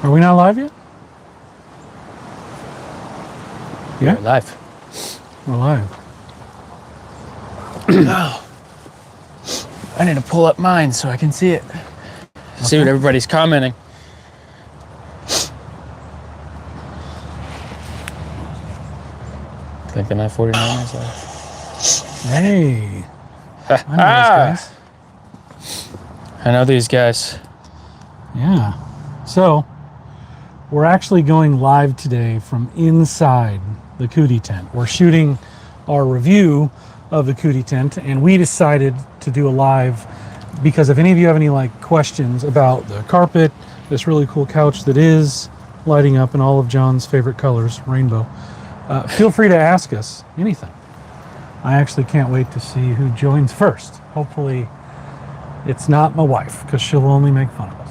Are we not live yet? Yeah, We're live. we're live. Oh, I need to pull up mine so I can see it. See what everybody's commenting. GlampingLife49 is live. Hey, I know those guys. I know these guys. Yeah. So, we're actually going live today from inside the Cootie tent. We're shooting our review of the Cootie tent, and we decided to do a live because if any of you have any questions about the carpet, this really cool couch that is lighting up in all of John's favorite colors, rainbow, feel free to ask us anything. I actually can't wait to see who joins first. Hopefully it's not my wife, because she'll only make fun of us.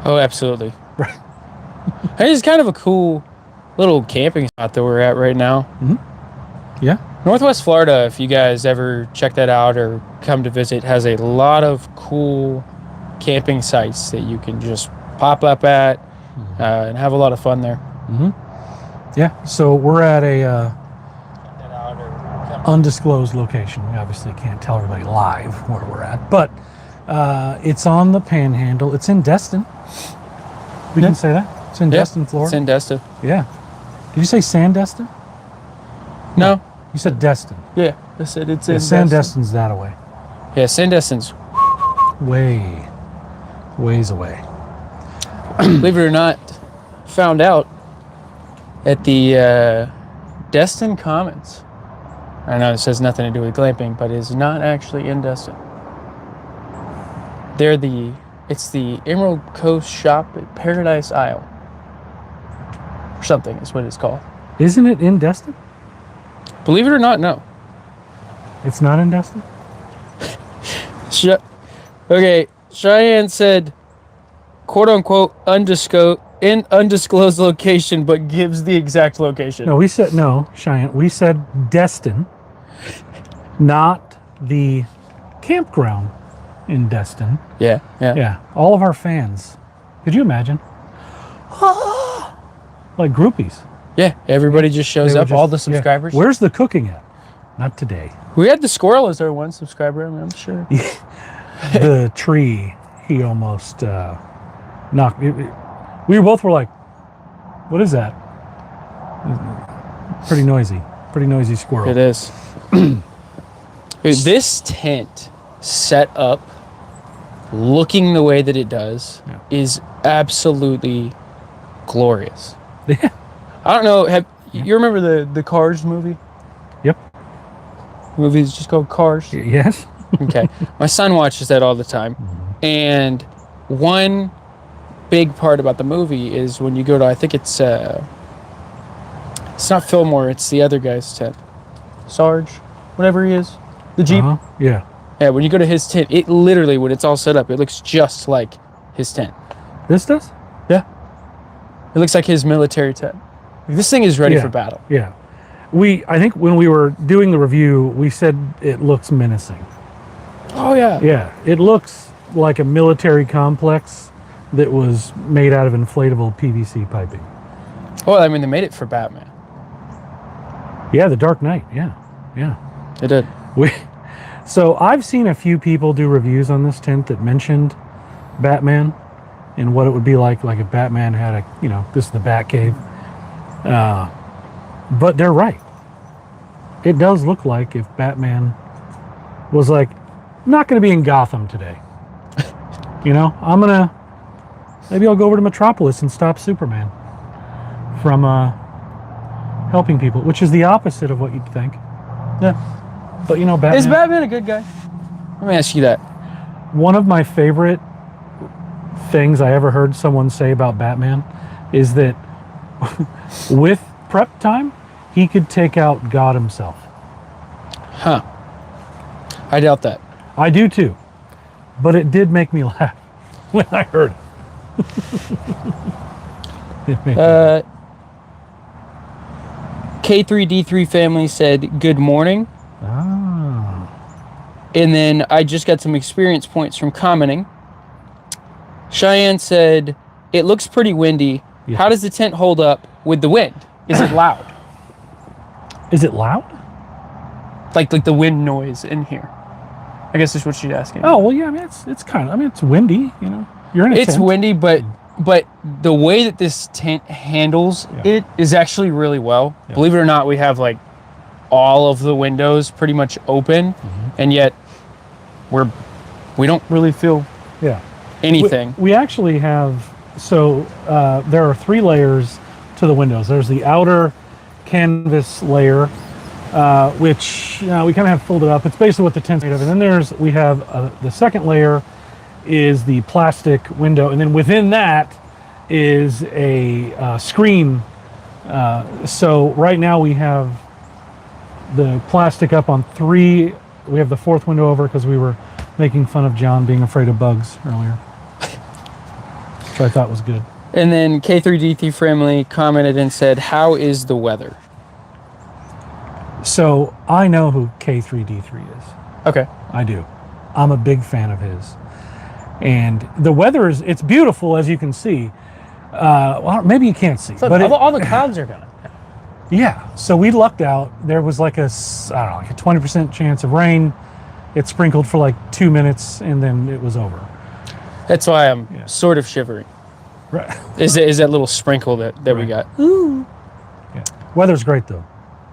Oh, absolutely. Right. Hey, it's kind of a cool little camping spot that we're at right now. Mm-hmm. Yeah. Northwest Florida, if you guys ever check that out or come to visit, has a lot of cool camping sites that you can just pop up at and have a lot of fun there. Mm-hmm. Yeah. So we're at a undisclosed location. We obviously can't tell everybody live where we're at, but it's on the Panhandle. It's in Destin. We can say that. It's in Destin, Florida. It's in Destin. Yeah. Did you say Sandestin? No. You said Destin. Yeah, I said it's in Sandestin's that away. Yeah, Sandestin's ways away. Believe it or not, found out at the Destin Commons. I know this has nothing to do with glamping, but it's not actually in Destin. It's the Emerald Coast Shop at Paradise Isle. Or something is what it's called. Isn't it in Destin? Believe it or not, no. It's not in Destin? Okay, Cheyenne said, quote unquote, undisclosed location, but gives the exact location. No, Cheyenne. We said Destin, not the campground in Destin. Yeah. Yeah. All of our fans. Could you imagine? Like groupies. Yeah, everybody just shows up, all the subscribers. Yeah. Where's the cooking at? Not today. We had the squirrel as our one subscriber, I'm sure. The tree, he almost knocked. We both were like, what is that? Pretty noisy squirrel. It is. Dude, this tent set up, looking the way that it does, is absolutely glorious. Yeah. I don't know, you remember the Cars movie? Yep. The movie is just called Cars? Yes. Okay. My son watches that all the time. And one big part about the movie is when you go to, I think it's not Fillmore, it's the other guy's tent. Sarge, whatever he is. The Jeep. Yeah. Yeah, when you go to his tent, it literally, when it's all set up, it looks just like his tent. This does? Yeah. It looks like his military tent. This thing is ready for battle. Yeah. I think when we were doing the review, we said it looks menacing. Oh, yeah. Yeah. It looks like a military complex that was made out of inflatable PVC piping. Well, I mean, they made it for Batman. Yeah, the Dark Knight. Yeah. Yeah. They did. So I've seen a few people do reviews on this tent that mentioned Batman and what it would be like if Batman had this is the Batcave. But they're right. It does look like if Batman was like, not going to be in Gotham today. Maybe I'll go over to Metropolis and stop Superman from helping people, which is the opposite of what you'd think. Yeah. But Batman... Is Batman a good guy? Let me ask you that. One of my favorite things I ever heard someone say about Batman is that with prep time, he could take out God himself. Huh. I doubt that. I do too. But it did make me laugh when I heard it. K3D3 family said, good morning. And then I just got some experience points from commenting. Cheyenne said, it looks pretty windy. Yeah. How does the tent hold up with the wind? Is it loud? Is it loud? Like the wind noise in here? I guess that's what she's asking. Oh, well, yeah, I mean, it's kind of, I mean, it's windy, you know. You're in a It's tent. windy, but the way that this tent handles it is actually really well. Yeah. Believe it or not, we have like all of the windows pretty much open, and yet we don't really feel anything. We actually have, so there are 3 layers to the windows. There's the outer canvas layer, which we kind of have folded up. It's basically what the tent's made of. And then we have the second layer is the plastic window, and then within that is a screen. So right now we have the plastic up on 3. We have the 4th window over because we were making fun of John being afraid of bugs earlier, which I thought was good. And then K3D3 Family commented and said, "How is the weather?" So I know who K3D3 is. Okay. I do. I'm a big fan of his. And the weather it's beautiful, as you can see. Well, maybe you can't see, So but all the clouds are gonna. yeah. So we lucked out. There was like a 20% chance of rain. It sprinkled for like 2 minutes, and then it was over. That's why I'm sort of shivering. Right. Is that little sprinkle that we got? Ooh. Yeah. Weather's great though.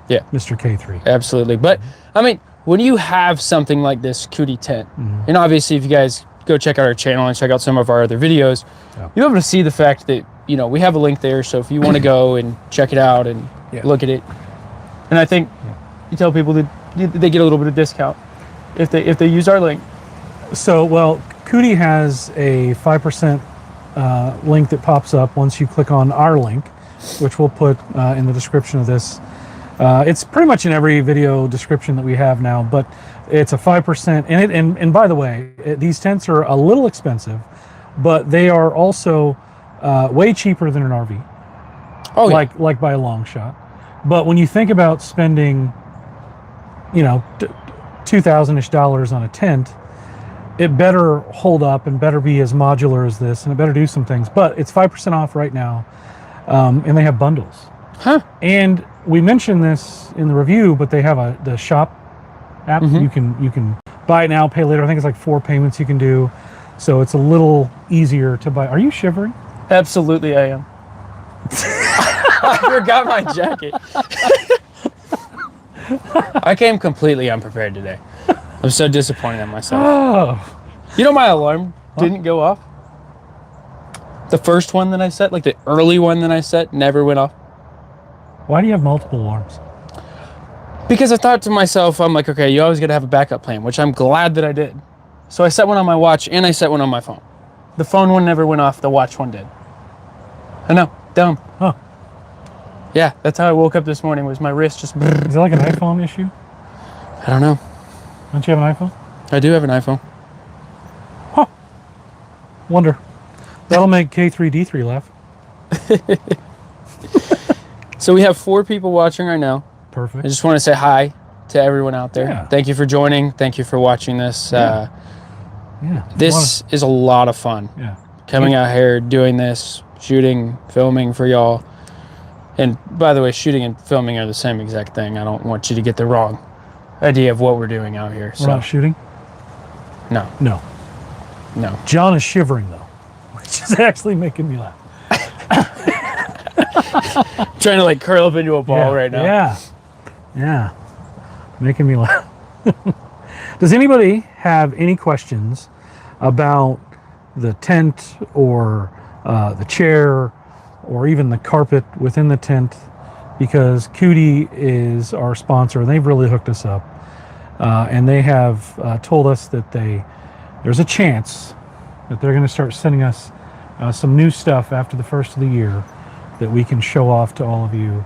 Yeah. Mr. K3. Absolutely. But I mean, when you have something like this Cootie tent, and obviously if you guys go check out our channel and check out some of our other videos, you'll be able to see the fact that, you know, we have a link there. So if you want to go and check it out and look at it, and I think you tell people that they get a little bit of discount if they use our link. So, well, Cootie has a 5% link that pops up once you click on our link, which we'll put in the description of this. It's pretty much in every video description that we have now, but it's a 5%. And by the way, these tents are a little expensive, but they are also way cheaper than an RV. Oh, like by a long shot. But when you think about spending, you know, $2,000-ish on a tent, it better hold up and better be as modular as this, and it better do some things. But it's 5% off right now, and they have bundles. Huh. And we mentioned this in the review, but they have the shop app. You can buy it now, pay later. I think it's like 4 payments you can do, so it's a little easier to buy. Are you shivering? Absolutely, I am. I forgot my jacket. I came completely unprepared today. I'm so disappointed in myself. Oh. You know, my alarm didn't go off. The first one that I set, like the early one that I set, never went off. Why do you have multiple alarms? Because I thought to myself, I'm like, okay, you always got to have a backup plan, which I'm glad that I did. So I set one on my watch and I set one on my phone. The phone one never went off. The watch one did. I know, dumb. Huh. Yeah, that's how I woke up this morning, was my wrist just... Is it like an iPhone issue? I don't know. Don't you have an iPhone? I do have an iPhone. Huh. Wonder. That'll make K3D3 laugh. So we have 4 people watching right now. Perfect. I just want to say hi to everyone out there. Yeah. Thank you for joining. Thank you for watching this. Yeah. This is a lot of fun. Yeah. Coming out here, doing this, shooting, filming for y'all. And by the way, shooting and filming are the same exact thing. I don't want you to get the wrong idea of what we're doing out here. We're not shooting? No. No. No. John is shivering, though, which is actually making me laugh. Trying to like curl up into a ball right now. Yeah. Making me laugh. Does anybody have any questions about the tent or the chair or even the carpet within the tent? Because Cootie is our sponsor, and they've really hooked us up. And they have told us that there's a chance that they're going to start sending us some new stuff after the first of the year that we can show off to all of you.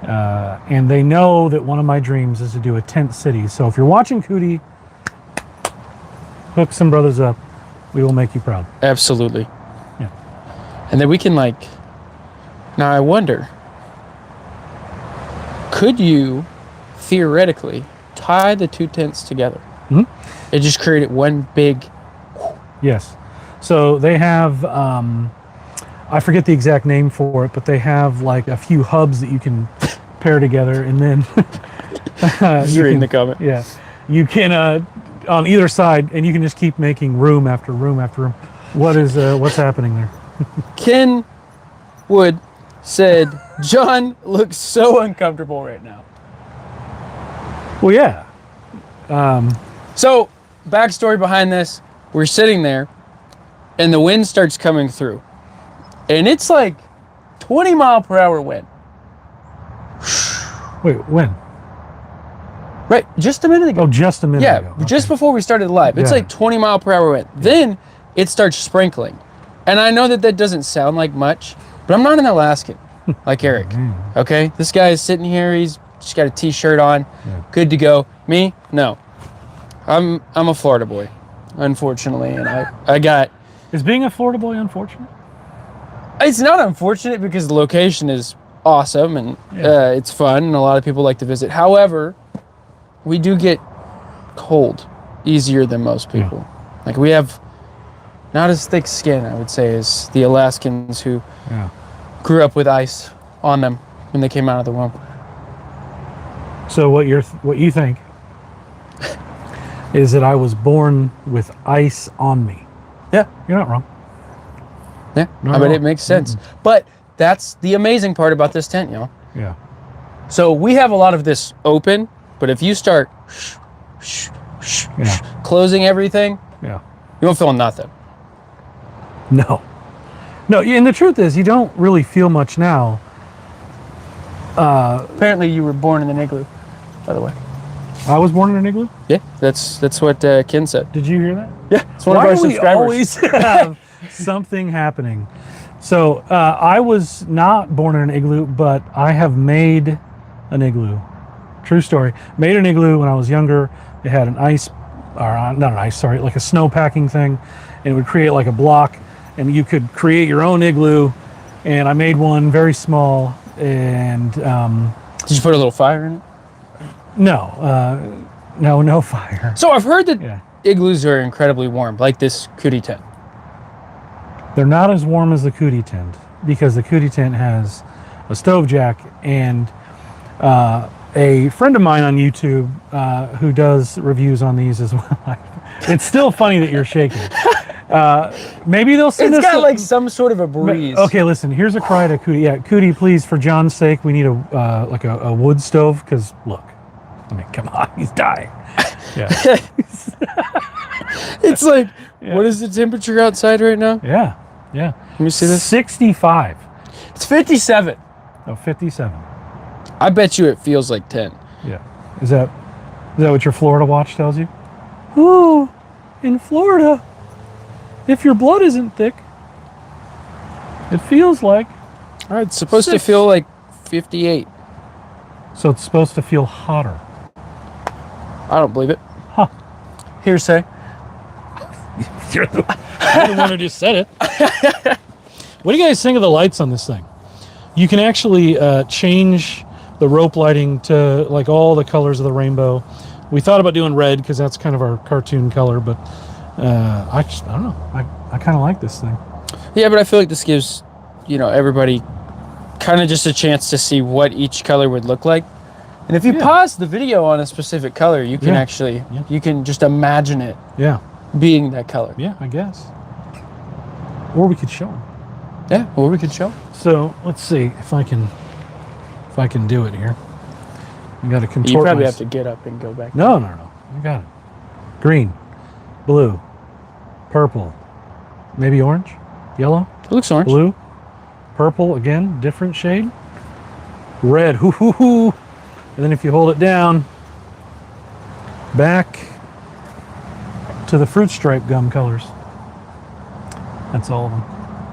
And they know that one of my dreams is to do a tent city. So if you're watching Cootie, hook some brothers up. We will make you proud. Absolutely. Yeah. And then we can like, now I wonder, could you theoretically tie the 2 tents together? It just created one big... Yes. So they have I forget the exact name for it, but they have like a few hubs that you can pair together, and then Just reading the comment. Yeah, you can on either side, and you can just keep making room after room after room. What's happening there? Ken Wood said, John looks so uncomfortable right now. Well, yeah. So, backstory behind this, we're sitting there and the wind starts coming through. And it's like 20-mile-per-hour wind. Wait, when? Right, just a minute ago. Oh, just a minute ago. Yeah, just before we started live. It's Yeah. like 20-mile-per-hour wind. Then it starts sprinkling. And I know that that doesn't sound like much, but I'm not an Alaskan like Eric. Okay? This guy is sitting here, he's just got a t-shirt on, good to go. Me? No. I'm a Florida boy, unfortunately, and I got... Is being a Florida boy unfortunate? It's not unfortunate because the location is awesome and it's fun and a lot of people like to visit. However, we do get cold easier than most people. Like we have not as thick skin, I would say, as the Alaskans who grew up with ice on them when they came out of the womb. So what you think is that I was born with ice on me. Yeah. You're not wrong. Yeah, I mean, it makes sense. But that's the amazing part about this tent, y'all. Yeah. So we have a lot of this open, but if you start closing everything, you won't feel nothing. No. No, and the truth is, you don't really feel much now. Apparently you were born in an igloo, by the way. I was born in an igloo? Yeah, that's what Ken said. Did you hear that? Yeah, it's one of Why our do we subscribers. always have something happening? So I was not born in an igloo, but I have made an igloo. True story. Made an igloo when I was younger. It had an ice, or not an ice, sorry, like a snow packing thing, and it would create like a block, and you could create your own igloo. And I made one very small, and Did you put a little fire in it? no fire. So I've heard that igloos are incredibly warm, like this cootie tent. They're not as warm as the cootie tent because the cootie tent has a stove jack, and a friend of mine on YouTube who does reviews on these as well. It's still funny that you're shaking. Maybe they'll send us. It's got like some sort of a breeze. Okay, listen. Here's a cry to Cootie. Yeah, Cootie, please, for John's sake, we need a wood stove. Because look, I mean, come on, he's dying. Yeah. It's like, what is the temperature outside right now? Yeah. Let me see this. 65. It's 57. Oh, 57. I bet you it feels like 10. Yeah. Is that what your Florida watch tells you? Ooh, in Florida, if your blood isn't thick, it feels like. All right, it's supposed to feel like 58. So it's supposed to feel hotter. I don't believe it. Huh. Hearsay. You're the one who just said it. What do you guys think of the lights on this thing? You can actually change the rope lighting to like all the colors of the rainbow. We thought about doing red because that's kind of our cartoon color, but I don't know. I kind of like this thing. Yeah, but I feel like this gives, everybody kind of just a chance to see what each color would look like. And if you pause the video on a specific color, you can actually, you can just imagine it being that color. Yeah, I guess. Or we could show them. Yeah, or we could show. So let's see if I can do it here. I got to contort. You probably have to get up and go back. No. I got it. Green, blue, purple, maybe orange, yellow. It looks orange. Blue, purple again, different shade. Red, hoo. And then if you hold it down, back to the fruit stripe gum colors. That's all of them.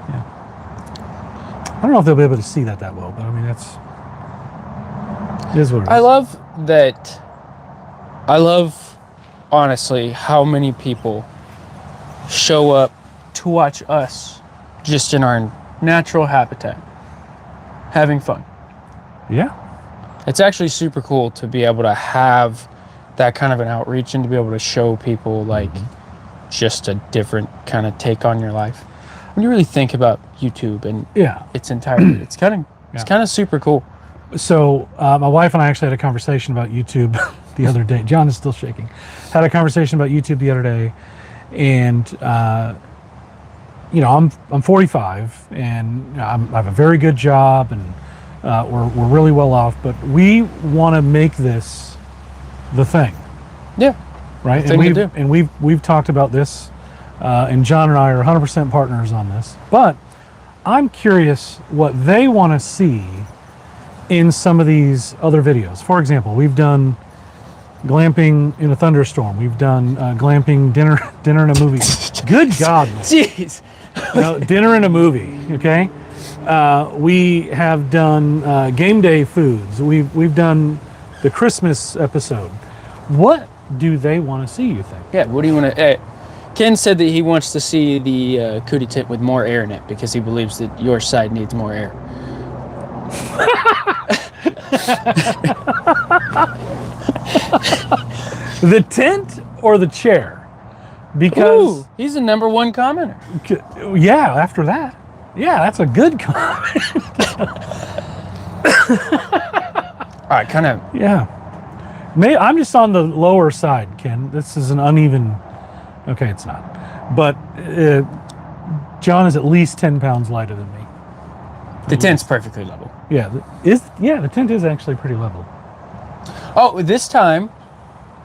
Yeah. I don't know if they'll be able to see that well, but I mean it is what it is. I love, honestly, how many people show up to watch us just in our natural habitat, having fun. Yeah. It's actually super cool to be able to have that kind of an outreach and to be able to show people like just a different kind of take on your life. when you really think about YouTube and Yeah. its entirety, it's kind of super cool. So my wife and I actually had a conversation about YouTube the other day. John is still shaking. Had a conversation about YouTube the other day, and you know, I'm 45, and I have a very good job, and we're really well off. But we want to make this the thing, Yeah, right? the thing to do. And we've talked about this, and John and I are 100% partners on this. But I'm curious what they want to see in some of these other videos. For example, we've done glamping in a thunderstorm. We've done glamping dinner in a movie. Good God, man. Jeez. You know, dinner in a movie. Okay, we have done game day foods. We've done the Christmas episode. What do they want to see, you think? Yeah, what do you want to... Ken said that he wants to see the cootie tent with more air in it because he believes that your side needs more air. The tent or the chair? Because Ooh, he's the #1 commenter. yeah, after that, yeah, that's a good comment. All right, kind of. Yeah, I'm just on the lower side, Ken. This is an uneven. Okay, it's not, but John is at least 10 pounds lighter than me. The tent's perfectly level. Yeah, the tent is actually pretty level. Oh, this time,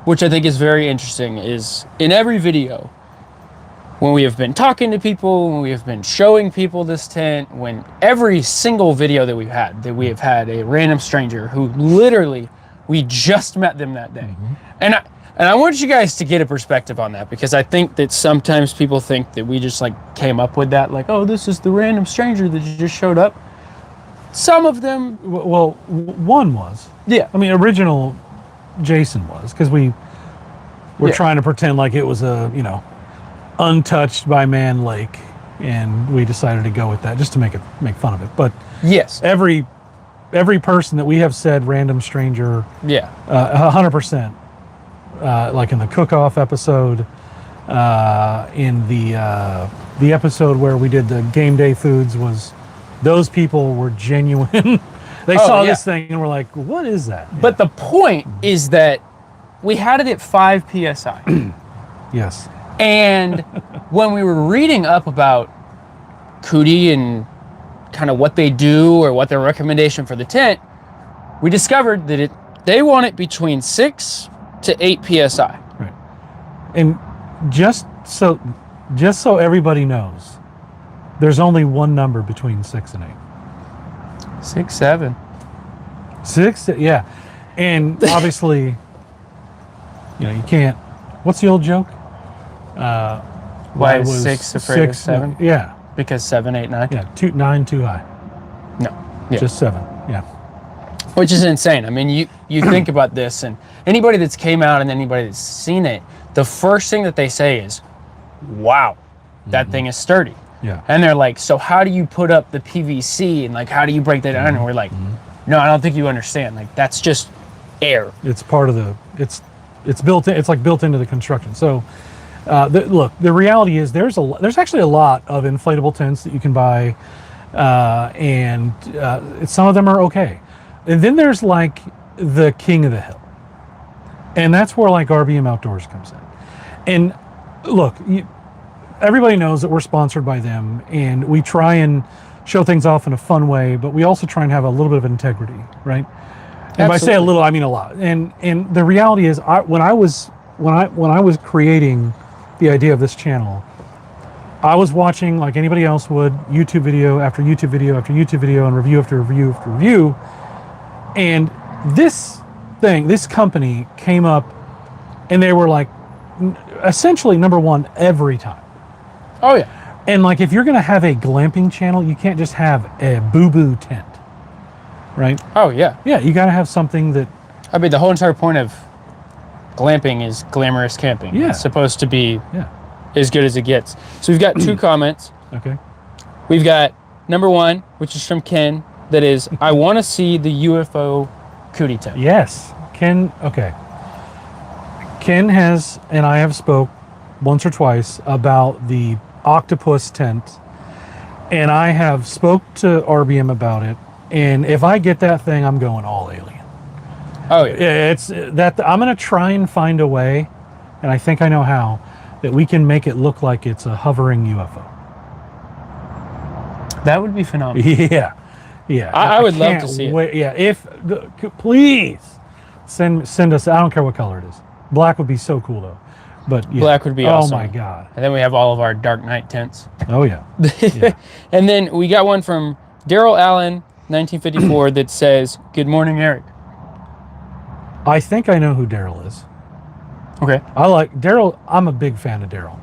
which I think is very interesting, is in every video, when we have been talking to people, when we have been showing people this tent, when every single video that we have had a random stranger who literally, we just met them that day. And I want you guys to get a perspective on that, because I think that sometimes people think that we just like came up with that, like, oh, this is the random stranger that just showed up. Some of them, Well, one was. yeah, I mean, original Jason was, because we were Yeah. trying to pretend like it was a, you know, untouched by man lake, and we decided to go with that just to make fun of it. But yes, every person that we have said random stranger, yeah, 100%, like in the cook-off episode, in the episode where we did the game day foods, was those people were genuine. They saw this thing and were like, what is that? But the point is that we had it at 5 psi. Yes. And when we were reading up about cootie and kind of what they do or what their recommendation for the tent, we discovered that they want it between 6 to 8 psi. Right. And just so everybody knows, there's only one number between 6 and 8. 6, 7. 6, yeah. And obviously, you know, you can't. What's the old joke? Why is 6 afraid of 7? Yeah. Because 7, 8, 9? Yeah. 9 too high. No. Yeah. Just 7. Yeah. Which is insane. I mean, you think about this, and anybody that's came out and anybody that's seen it, the first thing that they say is, wow, that thing is sturdy. Yeah. And they're like, so how do you put up the PVC, and like, how do you break that down? And we're like, no, I don't think you understand. Like, that's just air. It's part of the, it's built in, it's like built into the construction. So look, the reality is there's actually a lot of inflatable tents that you can buy, and some of them are okay. And then there's like the king of the hill, and that's where like RBM Outdoors comes in. And look, everybody knows that we're sponsored by them, and we try and show things off in a fun way, but we also try and have a little bit of integrity, right? And by say a little, I mean a lot. And the reality is, when I was creating the idea of this channel, I was watching, like anybody else would, YouTube video after YouTube video after YouTube video, and review after review after review. And this company came up, and they were like essentially #1 every time. Oh, yeah. And like, if you're going to have a glamping channel, you can't just have a boo-boo tent, right? Oh, yeah. Yeah, you got to have something that... I mean, the whole entire point of glamping is glamorous camping. Yeah. It's supposed to be Yeah. as good as it gets. So we've got 2 comments. Okay. We've got #1, which is from Ken, that is, I want to see the UFO cootie tent. Yes. Ken and I have spoke once or twice about the octopus tent And I have spoke to RBM about it. And if I get that thing, I'm going all alien. Oh yeah. It's that I'm going to try and find a way, and I think I know how, that we can make it look like it's a hovering UFO. That would be phenomenal. Yeah. Yeah. I would love to can't see it. wait. Yeah. Please send us, I don't care what color it is. Black would be so cool though. But yeah. Black would be awesome. Oh my God. And then we have all of our Dark Knight tints. Oh yeah. Yeah. And then we got one from Daryl Allen, 1954, that says, "Good morning, Eric." I think I know who Daryl is. Okay. I like Daryl. I'm a big fan of Daryl.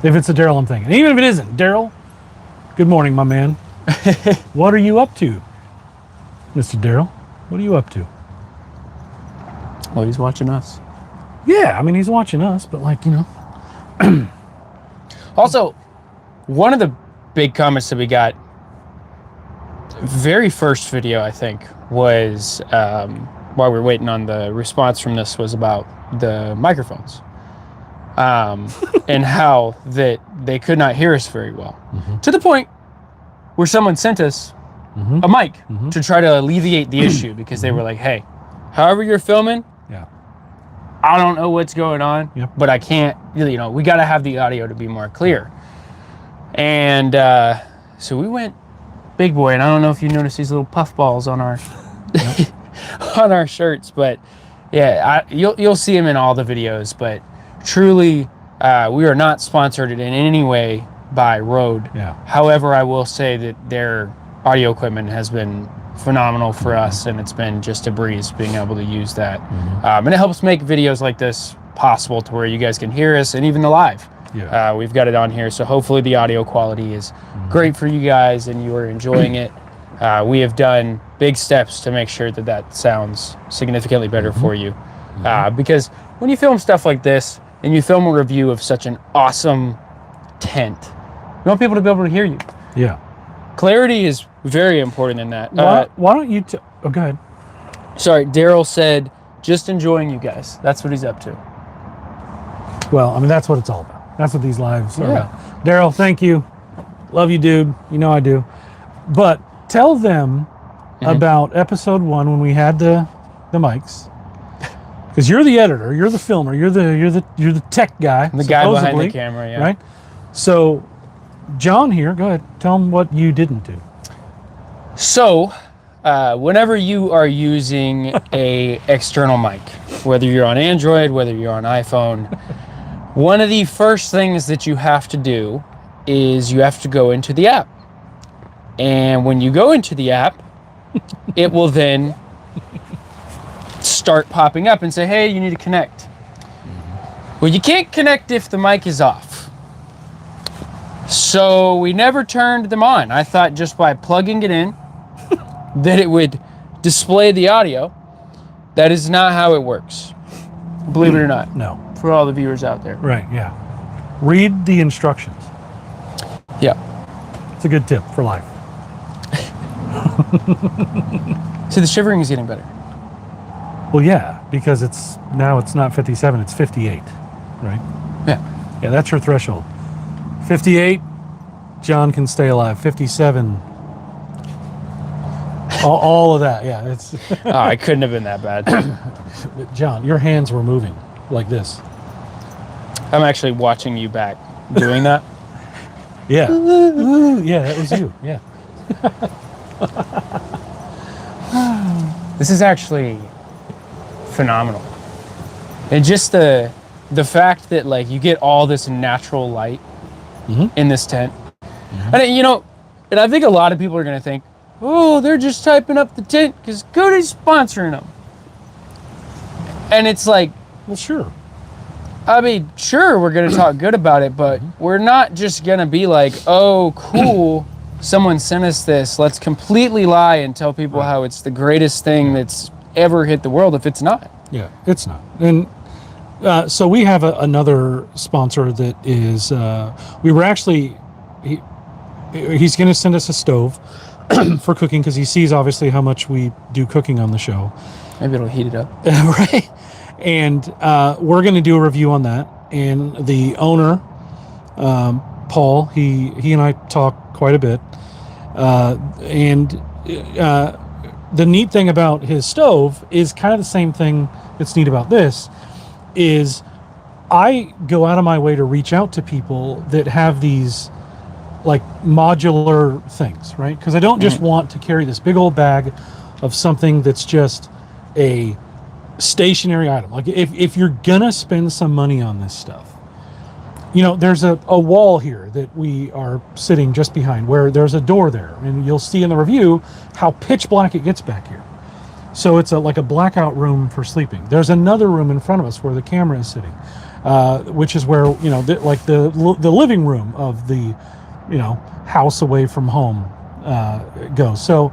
If it's a Daryl I'm thinking. Even if it isn't, Daryl, good morning, my man. What are you up to, Mr. Daryl? What are you up to? Well, he's watching us. Yeah, I mean, he's watching us, but like, Also, one of the big comments that we got, very first video, I think, was while we were waiting on the response from this, was about the microphones. And how that they could not hear us very well. To the point where someone sent us a mic to try to alleviate the issue, because they were like, hey, however you're filming, yeah, I don't know what's going on, Yep. but I can't, we got to have the audio to be more clear. And so we went big boy, and I don't know if you noticed these little puff balls on our on our shirts, but yeah, you'll see them in all the videos. But truly, we are not sponsored in any way by Rode. Yeah. However, I will say that their audio equipment has been phenomenal for us, and it's been just a breeze being able to use that. And it helps make videos like this possible, to where you guys can hear us, and even the live. Yeah. We've got it on here, so hopefully the audio quality is great for you guys and you are enjoying it. We have done big steps to make sure that that sounds significantly better for you. Because when you film stuff like this, and you film a review of such an awesome tent, you want people to be able to hear you. Yeah. Clarity is very important in that. Why don't you oh, go ahead. Sorry, Daryl said, just enjoying you guys. That's what he's up to. Well, I mean, that's what it's all about. That's what these lives are Yeah. about. Daryl, thank you. Love you, dude. You know I do. But tell them about episode 1 when we had the mics. Because you're the editor, you're the filmer, you're the tech guy. The guy behind supposedly, the camera, yeah. Right? So, John here, go ahead. Tell them what you didn't do. So, whenever you are using a external mic, whether you're on Android, whether you're on iPhone, one of the first things that you have to do is you have to go into the app. And when you go into the app, it will then start popping up and say, hey, you need to connect. Well, you can't connect if the mic is off. So we never turned them on. I thought just by plugging it in that it would display the audio. That is not how it works. Believe it or not. No. For all the viewers out there. Right, yeah. Read the instructions. Yeah. It's a good tip for life. So the shivering is getting better. Well, yeah, because it's not 57, it's 58, right? Yeah. Yeah, that's your threshold. 58, John can stay alive. 57, all of that, yeah. It's Oh, it couldn't have been that bad. John, your hands were moving like this. I'm actually watching you back doing that. Yeah. Yeah, that was you. Yeah. This is actually phenomenal. And just the fact that like you get all this natural light in this tent. And and I think a lot of people are going to think, oh, they're just typing up the tent because Goody's sponsoring them. And it's like, Well, sure. I mean, sure, we're going to talk good about it, but we're not just going to be like, oh, cool, someone sent us this. Let's completely lie and tell people how it's the greatest thing that's ever hit the world if it's not. Yeah, it's not. And so we have another sponsor that is, we were actually, he's going to send us a stove for cooking because he sees obviously how much we do cooking on the show. Maybe it'll heat it up. Right. And we're going to do a review on that. And the owner Paul. He and I talk quite a bit, and the neat thing about his stove is kind of the same thing that's neat about this. Is I go out of my way to reach out to people that have these like modular things, right? Because I don't just want to carry this big old bag of something that's just a stationary item. Like if you're gonna spend some money on this stuff, you know, there's a wall here that we are sitting just behind where there's a door there, and you'll see in the review how pitch black it gets back here. So it's like a blackout room for sleeping. There's another room in front of us where the camera is sitting, which is where, you know, the living room of the, you know, house away from home goes. So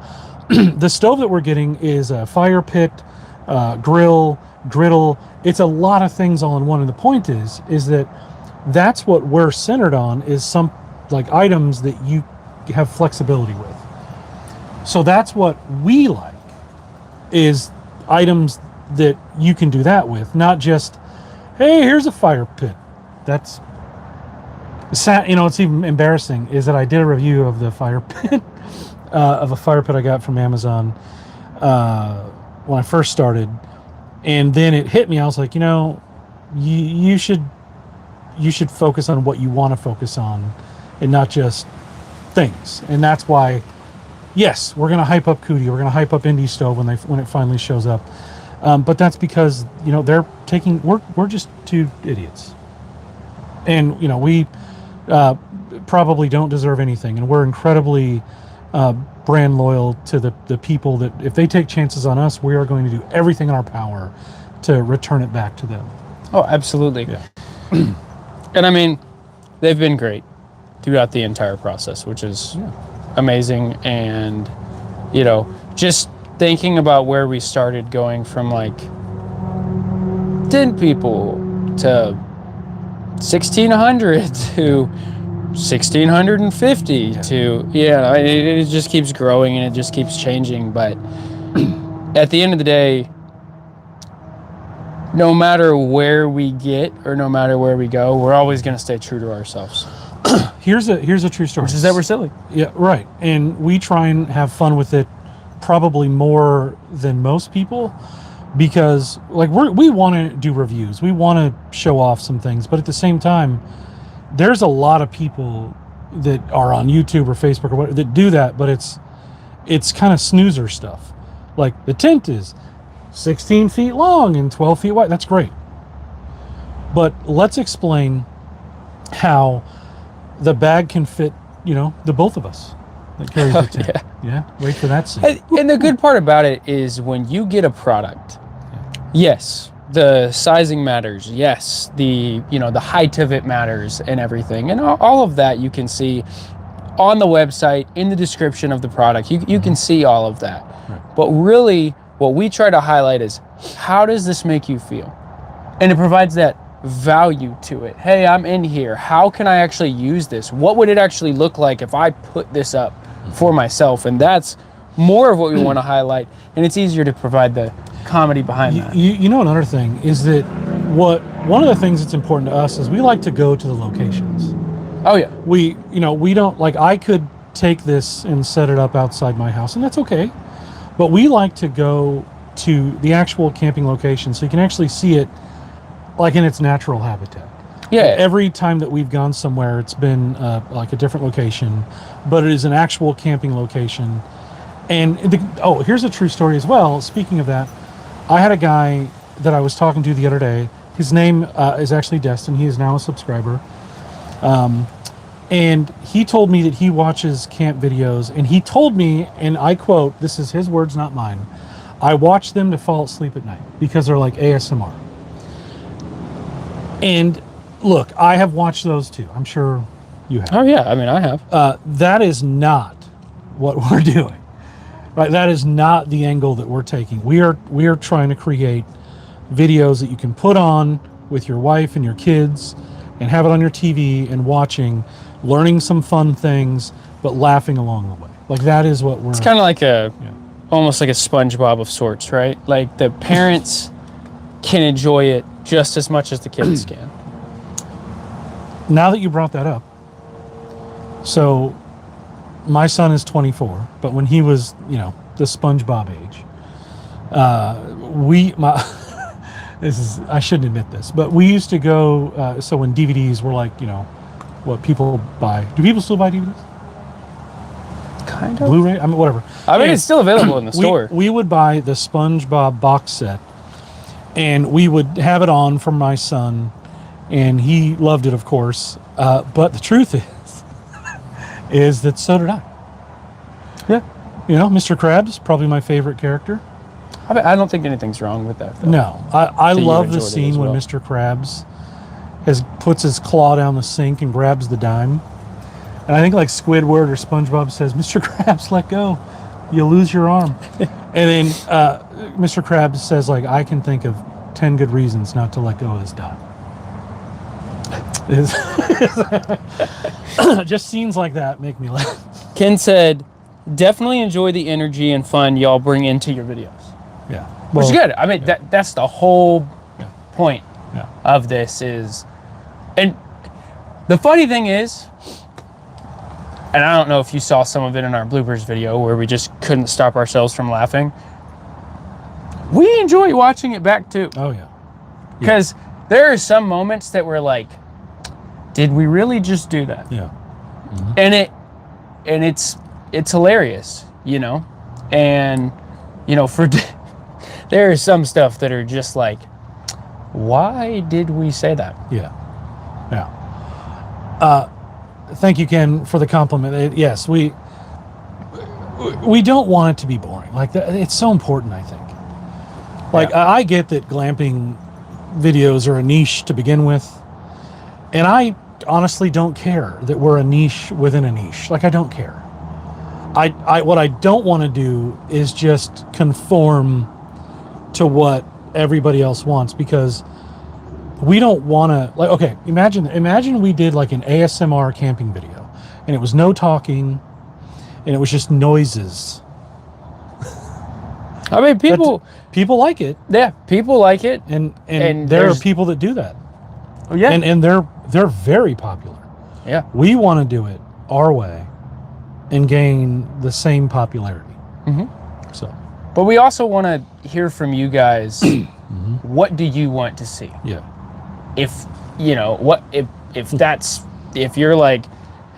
the stove that we're getting is a fire pit, grill, griddle. It's a lot of things all in one. And the point is that that's what we're centered on, is some like items that you have flexibility with. So that's what we like, is items that you can do that with, not just, hey, here's a fire pit. That's sad. You know, it's even embarrassing is that I did a review of the fire pit of a fire pit I got from Amazon when I first started, and then it hit me. I was like, you know, you should focus on what you want to focus on and not just things. And that's why, yes, we're going to hype up Cootie. We're going to hype up Indie Stove when it finally shows up. But that's because, you know, we're just two idiots. And, you know, we probably don't deserve anything. And we're incredibly brand loyal to the people that if they take chances on us, we are going to do everything in our power to return it back to them. Oh, absolutely. Yeah. And I mean, they've been great throughout the entire process, which is amazing. And, you know, just thinking about where we started, going from like 10 people to 1,600 to 1,650 to, it just keeps growing and it just keeps changing. But at the end of the day, no matter where we get or no matter where we go, we're always going to stay true to ourselves. Here's a true story. Which is that we're silly. Yeah, right. And we try and have fun with it probably more than most people, because like we want to do reviews. We want to show off some things, but at the same time, there's a lot of people that are on YouTube or Facebook or whatever that do that, but it's kind of snoozer stuff. Like the tent is 16 feet long and 12 feet wide. That's great. But let's explain how the bag can fit, you know, the both of us that carries the tent. Yeah. Wait for that scene. And the good part about it is when you get a product, yes, the sizing matters. Yes, the height of it matters and everything. And all of that you can see on the website, in the description of the product. You can see all of that. Right. But really, what we try to highlight is, how does this make you feel? And it provides that value to it. Hey, I'm in here. How can I actually use this? What would it actually look like if I put this up for myself? And that's more of what we want to highlight. And it's easier to provide the comedy behind that. You know, another thing is that one of the things that's important to us is we like to go to the locations. Oh yeah. We don't, like, I could take this and set it up outside my house, and that's okay. But we like to go to the actual camping location so you can actually see it like in its natural habitat. Yeah. Every time that we've gone somewhere, it's been like a different location, but it is an actual camping location. And here's a true story as well. Speaking of that, I had a guy that I was talking to the other day. His name is actually Destin. He is now a subscriber. And he told me that he watches camp videos, and he told me, and I quote, this is his words, not mine, I watch them to fall asleep at night because they're like ASMR. And look, I have watched those too. I'm sure you have. Oh yeah, I mean, I have. That is not what we're doing. Right, that is not the angle that we're taking. We are trying to create videos that you can put on with your wife and your kids and have it on your TV and watching, learning some fun things, but laughing along the way. Like, that is what we're... It's kind of like almost like a SpongeBob of sorts, right? Like, the parents can enjoy it just as much as the kids can. Now that you brought that up, So my son is 24, but when he was, the SpongeBob age, I shouldn't admit this, but we used to go, so when DVDs were like, what people buy. Do people still buy DVDs? Kind of. Blu-ray? I mean, whatever. I mean, it's still available in the store. We would buy the SpongeBob box set, and we would have it on for my son, and he loved it, of course. But the truth is that so did I. Yeah. Mr. Krabs, probably my favorite character. I don't think anything's wrong with that, though. No. I So you love the enjoyed it scene as when well. Mr. Krabs puts his claw down the sink and grabs the dime. And I think like Squidward or SpongeBob says, Mr. Krabs, let go. You'll lose your arm. And then Mr. Krabs says, like, I can think of 10 good reasons not to let go of this dime. Just scenes like that make me laugh. Ken said, definitely enjoy the energy and fun y'all bring into your videos. Yeah. Which is good. I mean, that's the whole point Yeah. of this is... And the funny thing is, and I don't know if you saw some of it in our bloopers video where we just couldn't stop ourselves from laughing. We enjoy watching it back too. Oh, yeah. Because there are some moments that we're like, did we really just do that? Yeah. And it's hilarious, And, there is some stuff that are just like, why did we say that? Yeah. Yeah. Thank you, Ken, for the compliment. Yes, we don't want it to be boring. Like, it's so important, I think. Like, I get that glamping videos are a niche to begin with, and I honestly don't care that we're a niche within a niche. Like, I don't care. What I don't want to do is just conform to what everybody else wants, because we don't want to, like, okay, imagine we did like an ASMR camping video and it was no talking and it was just noises. I mean, people like it. Yeah, people like it. And there are there's- people that do that. Oh, yeah. And they're very popular. Yeah. We want to do it our way and gain the same popularity. So, But we also want to hear from you guys. What do you want to see? yeah. If if you're like,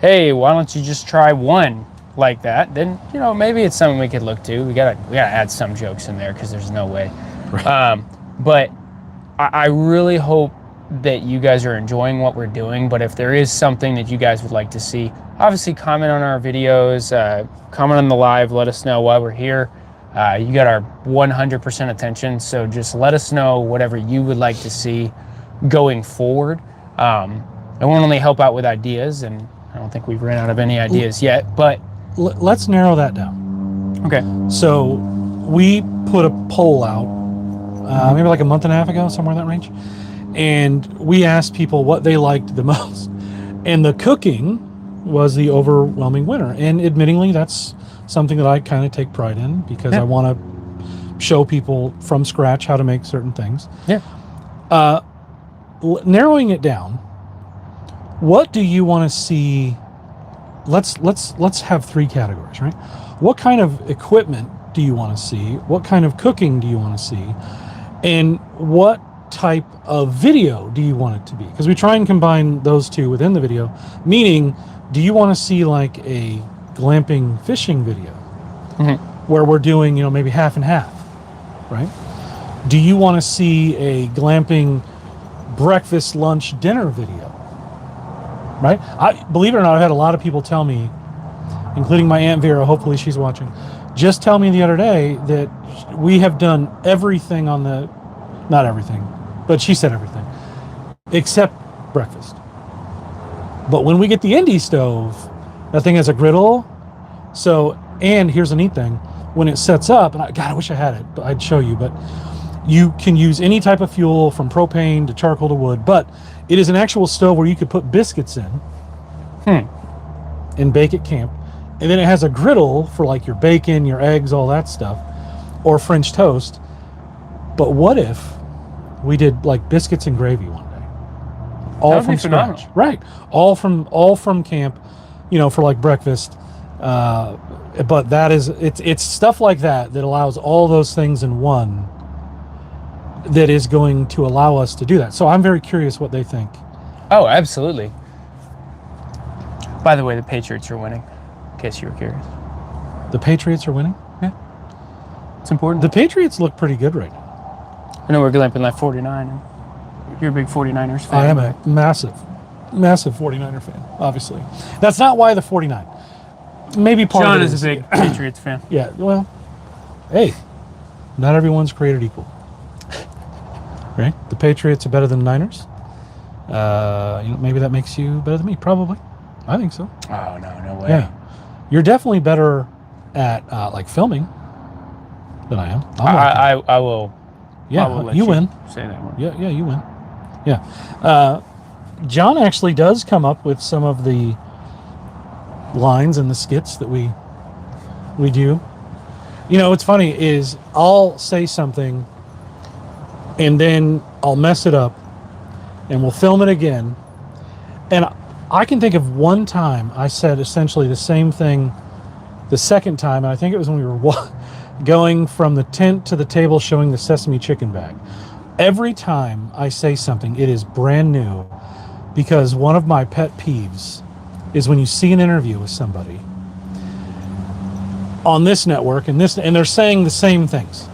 hey, why don't you just try one like that? Then maybe it's something we could look to. We gotta add some jokes in there because there's no way. Right. But I really hope that you guys are enjoying what we're doing. But if there is something that you guys would like to see, obviously comment on our videos, comment on the live, let us know why we're here. You got our 100% attention, so just let us know whatever you would like to see going forward. It won't only help out with ideas, and I don't think we've ran out of any ideas yet, but... Let's narrow that down. Okay. So we put a poll out maybe like a month and a half ago, somewhere in that range, and we asked people what they liked the most, and the cooking was the overwhelming winner. And admittingly, that's something that I kind of take pride in, because I want to show people from scratch how to make certain things. Yeah. Narrowing it down, what do you want to see? Let's have three categories, right? What kind of equipment do you want to see? What kind of cooking do you want to see? And what type of video do you want it to be? Because we try and combine those two within the video, meaning, do you want to see like a glamping fishing video where we're doing, maybe half and half, right? Do you want to see a glamping breakfast, lunch, dinner video, right? Believe it or not, I've had a lot of people tell me, including my Aunt Vera, hopefully she's watching, just tell me the other day that we have done everything on the, not everything, but she said everything, except breakfast. But when we get the indie stove, that thing has a griddle. So, and here's a neat thing, when it sets up, and I wish I had it, but I'd show you, but you can use any type of fuel from propane to charcoal to wood, but it is an actual stove where you could put biscuits in and bake at camp. And then it has a griddle for like your bacon, your eggs, all that stuff, or French toast. But what if we did like biscuits and gravy one day? All from scratch. Right. All from camp. for like breakfast. But it's stuff like that allows all those things in one that is going to allow us to do that. So I'm very curious what they think. Oh, absolutely. By the way, the Patriots are winning, in case you were curious. The Patriots are winning? Yeah. It's important. The Patriots look pretty good right now. I know we're GlampingLife49, and you're a big 49ers fan. I am a massive 49er fan, obviously. That's not why the 49. Maybe part John of it is a big Patriots fan. Yeah, well, hey, not everyone's created equal. Right? The Patriots are better than the Niners. Maybe that makes you better than me. Probably. I think so. Oh, no way. Yeah. You're definitely better at like filming than I am. I will. Yeah, I will let you win. Say that one. Yeah, you win. Yeah. John actually does come up with some of the lines and the skits that we do. What's funny is I'll say something and then I'll mess it up and we'll film it again. And I can think of one time I said essentially the same thing the second time, and I think it was when we were going from the tent to the table showing the sesame chicken bag. Every time I say something, it is brand new, because one of my pet peeves is when you see an interview with somebody on this network and they're saying the same things.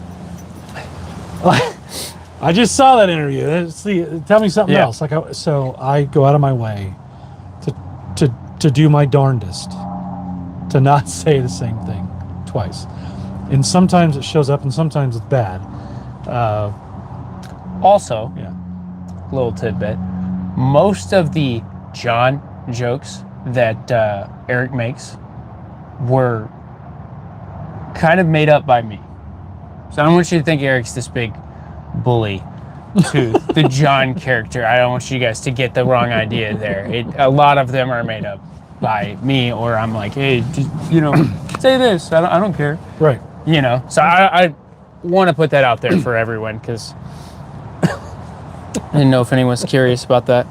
I just saw that interview. Tell me something else. So I go out of my way to do my darndest to not say the same thing twice. And sometimes it shows up and sometimes it's bad. Also, Yeah. little tidbit, most of the John jokes that Eric makes were kind of made up by me. So I don't want you to think Eric's this big bully to the John character. I don't want you guys to get the wrong idea there. A lot of them are made up by me, or I'm like, hey, just, say this. I don't care. Right. So I want to put that out there for everyone, because I didn't know if anyone's curious about that.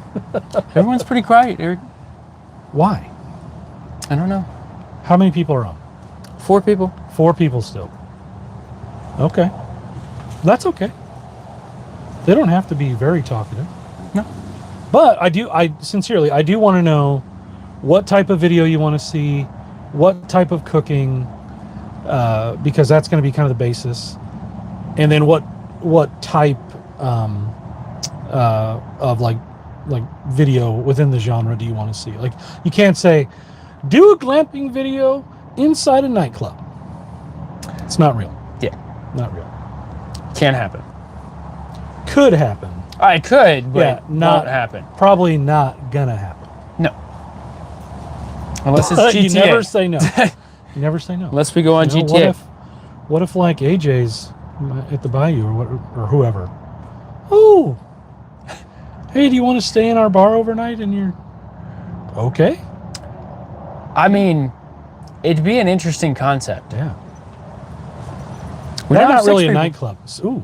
Everyone's pretty quiet, Eric. Why? I don't know. How many people are on? 4 people. 4 people still. Okay. That's okay. They don't have to be very talkative. No. But I sincerely do want to know what type of video you want to see, what type of cooking, because that's going to be kind of the basis. And then what type of like video within the genre do you want to see? Like, you can't say, do a glamping video inside a nightclub. It's not real. Yeah. Not real. Can't happen. Could happen. I could, but Yeah, not happen. Probably not gonna happen. No. Unless it's But GTA. you never say no. You never say no. Unless we go on GTA. What if like AJ's at the Bayou or whoever? Oh, hey, do you want to stay in our bar overnight? And you're okay. I mean, it'd be an interesting concept. Yeah. We They're don't have not really 6 a people. nightclub. Ooh,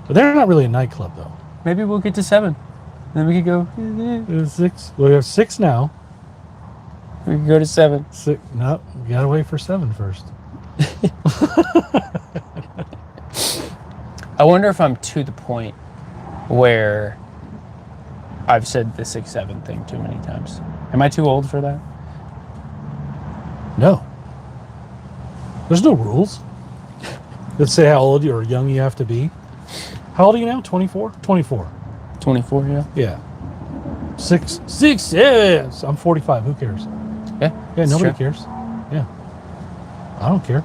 but they're not really a nightclub though. Maybe we'll get to 7. Then we could go. There's 6. Well, we have 6 now. We could go to 7. 6. No, we gotta wait for 7 first. I wonder if I'm to the point where I've said the 6-7 thing too many times. Am I too old for that? No. There's no rules that say how old or young you have to be. How old are you now? 24? 24. 24, yeah. Yeah. 6, yes. I'm 45. Who cares? Yeah. Yeah, it's nobody true. cares. Yeah. I don't care.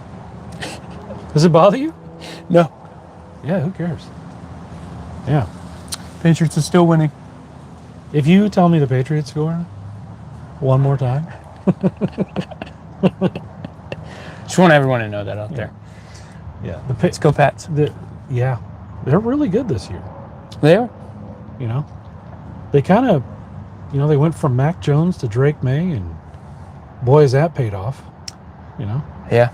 Does it bother you? No. Yeah, who cares? Yeah. Patriots are still winning. If you tell me the Patriots score one more time. Just want everyone to know that out there. Yeah. Let's go Pats. Yeah. They're really good this year. They are. They kind of, they went from Mac Jones to Drake May, and boy, has that paid off. Yeah.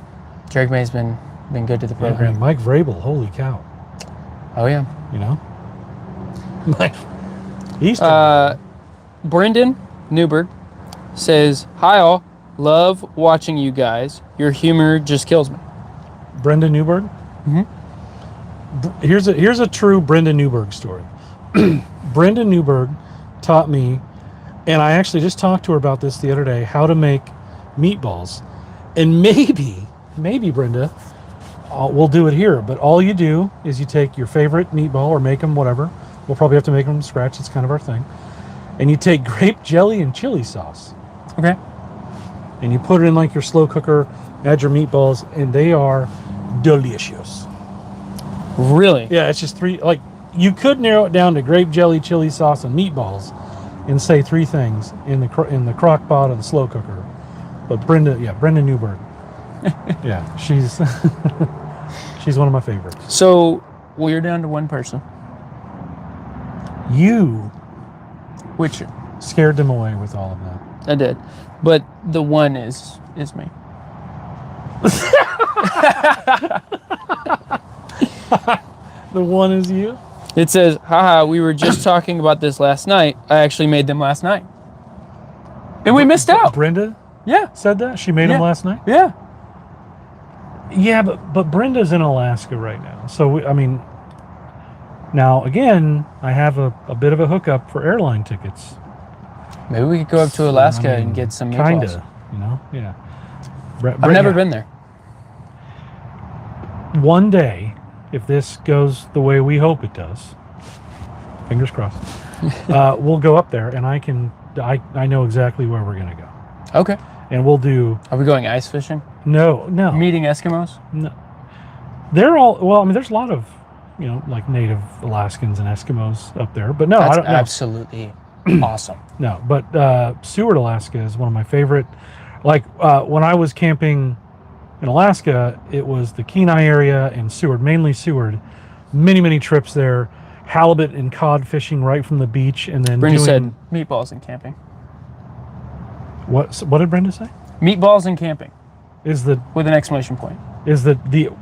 Drake May's been good to the Yeah, program. Mike Vrabel, holy cow. Oh, yeah. Mike, he's Brendan Newberg says, "Hi all, love watching you guys. Your humor just kills me." Brenda Newberg. Here's a true Brenda Newberg story. Brenda Newberg taught me, and I actually just talked to her about this the other day, how to make meatballs. And maybe Brenda, we'll do it here. But all you do is you take your favorite meatball or make them whatever. We'll probably have to make them from scratch. It's kind of our thing. And you take grape jelly and chili sauce. Okay. And you put it in like your slow cooker, add your meatballs, and they are delicious. Really? Yeah, it's just three. Like, you could narrow it down to grape jelly, chili sauce, and meatballs, and say three things in the crock pot or the slow cooker. But Brenda Newberg, yeah, she's she's one of my favorites. So we're down to one person. You Which scared them away with all of that. I did, but the one is me. The one is you. It says, "Haha, we were just talking about this last night. I actually made them last night, and we missed out." Brenda Yeah, said that she made them last night. yeah. Yeah, but Brenda's in Alaska right now, so now again, I have a bit of a hookup for airline tickets. Maybe we could go up to Alaska and get some meatballs. Kinda, yeah. I've never been there. One day, if this goes the way we hope it does, fingers crossed, we'll go up there, and I know exactly where we're gonna go, Okay. and we'll do. Are we going ice fishing? No. Meeting Eskimos? No. They're all well. I mean, there's a lot of like native Alaskans and Eskimos up there, but no, That's I don't know. absolutely awesome. No, but Seward, Alaska is one of my favorite. Like when I was camping in Alaska, it was the Kenai area and Seward, mainly Seward. Many trips there. Halibut and cod fishing right from the beach, and then Brenda said meatballs and camping. What did Brenda say? Meatballs and camping Is the with an exclamation point.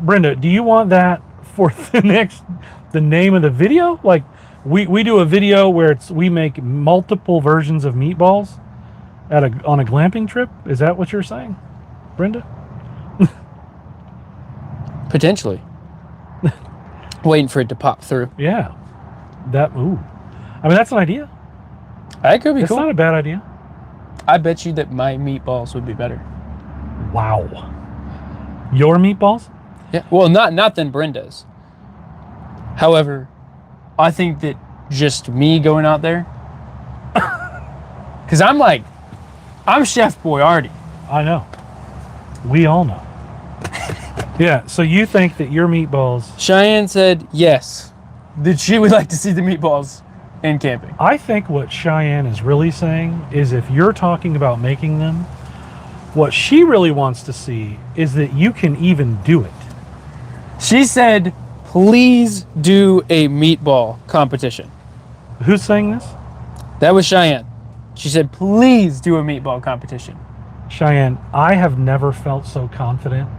Brenda? Do you want that for the name of the video? Like we do a video where we make multiple versions of meatballs on a glamping trip. Is that what you're saying, Brenda? Potentially. Waiting for it to pop through. Yeah. Ooh. I mean, that's an idea. That could be It's cool. not a bad idea. I bet you that my meatballs would be better. Wow. Your meatballs? Yeah. Well, not than Brenda's. However, I think that just me going out there, because I'm Chef Boyardee. I know. We all know. Yeah, so you think that your meatballs... Cheyenne said yes, that she would like to see the meatballs in camping. I think what Cheyenne is really saying is if you're talking about making them, what she really wants to see is that you can even do it. She said, please do a meatball competition. Who's saying this? That was Cheyenne. She said, please do a meatball competition. Cheyenne, I have never felt so confident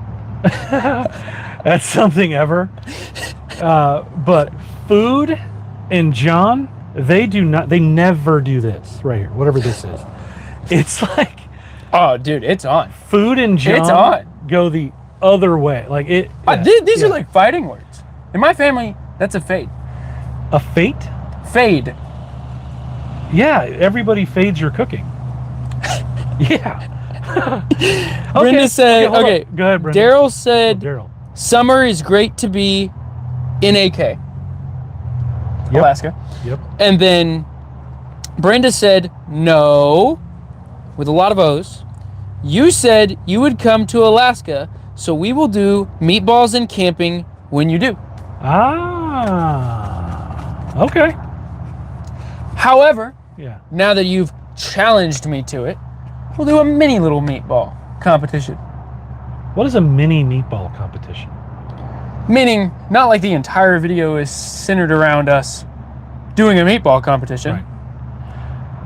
at something ever. But Food and John, they never do this right here, whatever this is. It's like, oh, dude, it's on. Food and John It's on. go the other way. Like it. Yeah, These are like fighting words. In my family, that's a fade. a fate. Fade. Yeah, everybody fades your cooking. Yeah. Brenda said, hold okay, on. Go ahead, Brenda. Daryl said, Daryl. summer is great to be in AK, Yep. Alaska. Yep. And then Brenda said, no, with a lot of O's. You said you would come to Alaska, so we will do meatballs and camping when you do. Ah. Okay. However, Yeah. now that you've challenged me to it, we'll do a mini little meatball competition. What is a mini meatball competition? Meaning, not like the entire video is centered around us doing a meatball competition. Right.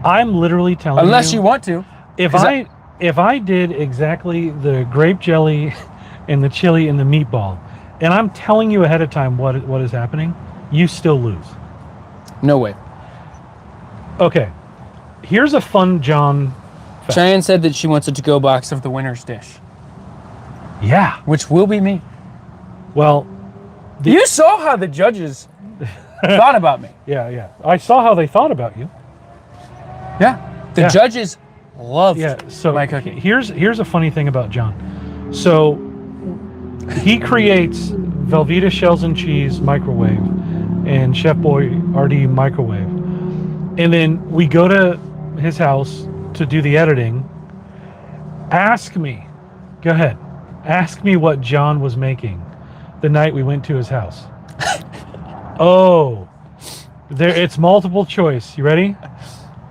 I'm literally telling Unless you want to. if 'cause if I did exactly the grape jelly and the chili and the meatball, and I'm telling you ahead of time what is happening, you still lose. No way. Okay. Here's a fun John fact. Cheyenne said that she wants a to-go box of the winner's dish, Yeah. which will be me. Well, You saw how the judges thought about me. yeah. I saw how they thought about you. Yeah. The judges loved So my cooking. Here's a funny thing about John. So he creates Velveeta shells and cheese microwave and Chef Boyardee microwave. And then we go to his house to do the editing. Ask me what John was making the night we went to his house. It's multiple choice. You ready?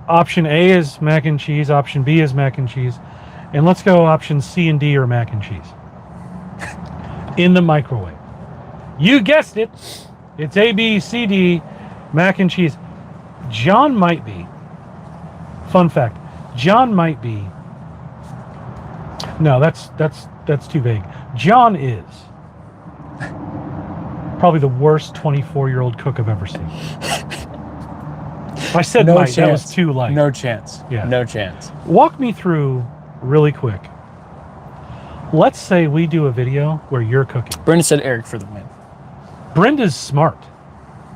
Option A is mac and cheese. Option B is mac and cheese. And let's go option C and D are mac and cheese. In the microwave. You guessed it. It's A, B, C, D, mac and cheese. John might be. Fun fact. John might be. No, that's too vague. John is probably the worst 24-year-old cook I've ever seen. I said No might. That was chance. too light. No chance. Yeah. No chance. Walk me through really quick. Let's say we do a video where you're cooking. Brenda said Eric for the win. Brenda's smart,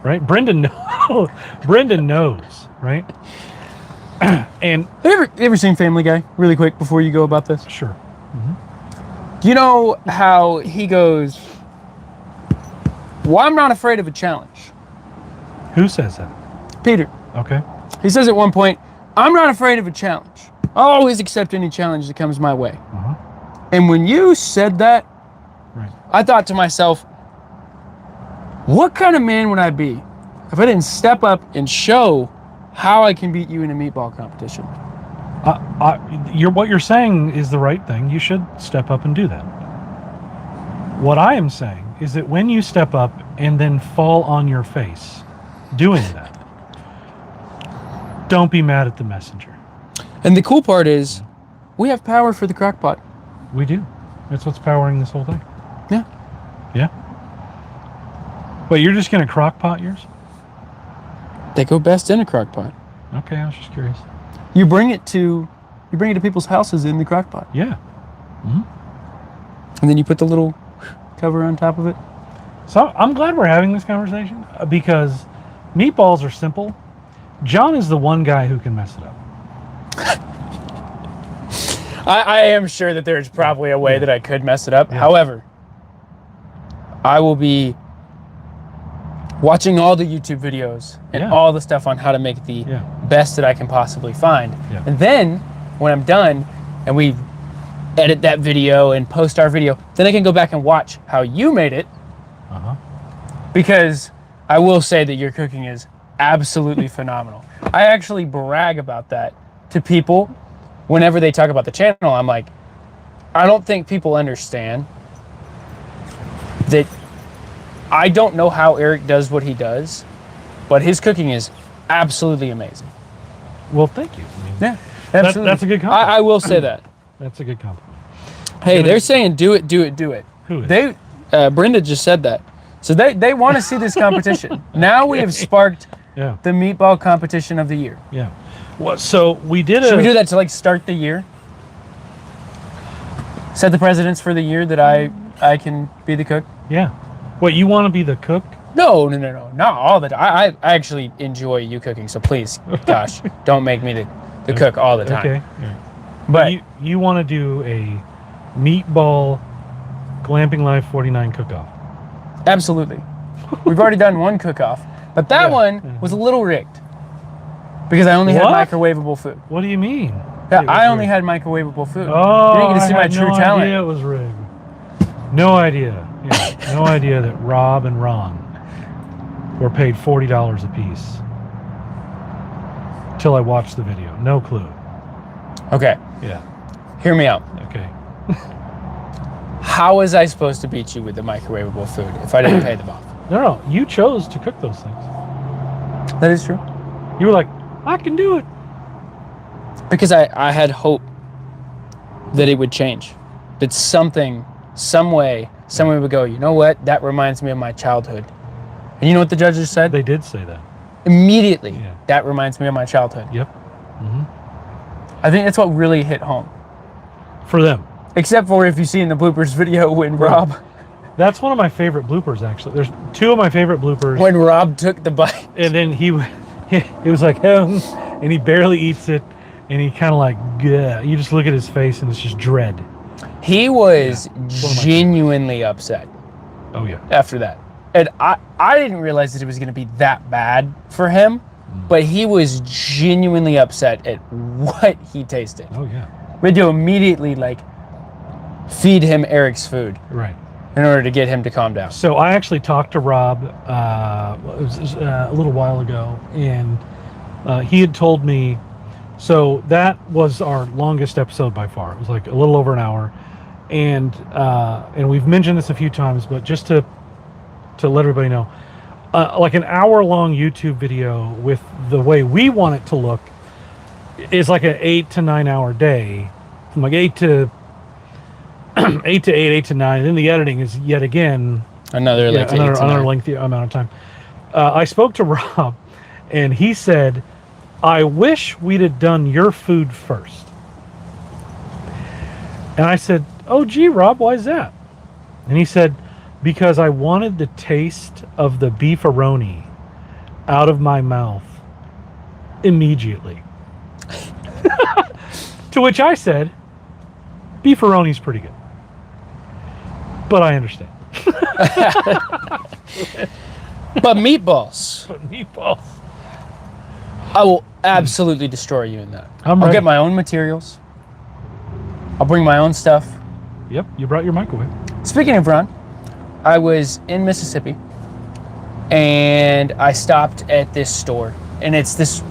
right? Brenda knows, right? And Have you ever seen Family Guy? Really quick before you go about this. sure. Do you know how he goes, well, I'm not afraid of a challenge. Who says that? Peter. Okay. He says at one point, I'm not afraid of a challenge. I'll always accept any challenge that comes my way. Uh-huh. And when you said that, Right. I thought to myself, what kind of man would I be if I didn't step up and show how I can beat you in a meatball competition? What you're saying is the right thing. You should step up and do that. What I am saying is that when you step up and then fall on your face doing that, don't be mad at the messenger. And the cool part is, we have power for the crock pot. We do. That's what's powering this whole thing. Yeah. Yeah. Wait, you're just going to crock pot yours? They go best in a crock pot. Okay, I was just curious. You bring it to people's houses in the crock pot. Yeah. And then you put the little cover on top of it. So I'm glad we're having this conversation because meatballs are simple. John is the one guy who can mess it up. I am sure that there's probably a way that I could mess it up. Yeah. However, I will be watching all the YouTube videos and all the stuff on how to make the best that I can possibly find. Yeah. And then when I'm done and we edit that video and post our video, then I can go back and watch how you made it. Uh-huh. Because I will say that your cooking is absolutely phenomenal. I actually brag about that to people whenever they talk about the channel. I'm like, I don't think people understand that I don't know how Eric does what he does, but his cooking is absolutely amazing. Well, thank you. I mean, Yeah, absolutely. That's a good compliment. I will say that. That's a good compliment. Hey, they're saying do it, do it, do it. Who is? Brenda just said that. So they want to see this competition. Now we have sparked Yeah. the meatball competition of the year. Yeah. Well, so we did Should we do that to like start the year? Set the precedence for the year that I can be the cook? Yeah. What, you want to be the cook? No, not all the time. I actually enjoy you cooking, so please, gosh, don't make me the cook all the time. Okay. Yeah. But You want to do a meatball GlampingLife49 cook-off. absolutely. We've already done one cook-off, but that one was a little rigged because I only had What? microwavable food. What do you mean? Yeah, It was I only rigged? had microwavable food. Oh, you didn't get to see I my had true no talent. idea it was rigged. No idea. Yeah, no idea that Rob and Ron were paid $40 a piece. Till I watched the video. No clue. Okay, Yeah. hear me out. Okay. How was I supposed to beat you with the microwavable food if I didn't pay them off? No. You chose to cook those things. That is true. You were like, I can do it. Because I had hope that it would change. That some way, someone would go, you know what? That reminds me of my childhood. And you know what the judges said? They did say that. Immediately, Yeah. that reminds me of my childhood. Yep. I think that's what really hit home. for them. Except for if you see in the bloopers video when Rob... That's one of my favorite bloopers, actually. There's two of my favorite bloopers. When Rob took the bite. And then it was like, and he barely eats it. And he kind of like, yeah. You just look at his face and it's just dread. He was genuinely upset. Oh, yeah. After that. And I didn't realize that it was going to be that bad for him. But he was genuinely upset at what he tasted. Oh, yeah. We had to immediately, like, feed him Eric's food. Right. In order to get him to calm down. So I actually talked to Rob it was a little while ago, and he had told me, so that was our longest episode by far. It was like a little over an hour, and we've mentioned this a few times, but just to let everybody know, like an hour-long YouTube video with the way we want it to look is like an 8 to 9 hour day, from like 8 to 8 to 9, and then the editing is yet again another lengthy amount of time. I spoke to Rob, and he said, "I wish we'd have done your food first." And I said, "Oh, gee, Rob, why is that?" And he said, "Because I wanted the taste of the beefaroni out of my mouth immediately." To which I said, "Beefaroni's pretty good. But I understand." But meatballs. Meatballs. I will absolutely destroy you in that. I'll get my own materials. I'll bring my own stuff. Yep, you brought your microwave. Speaking of Ron, I was in Mississippi and I stopped at this store. And it's this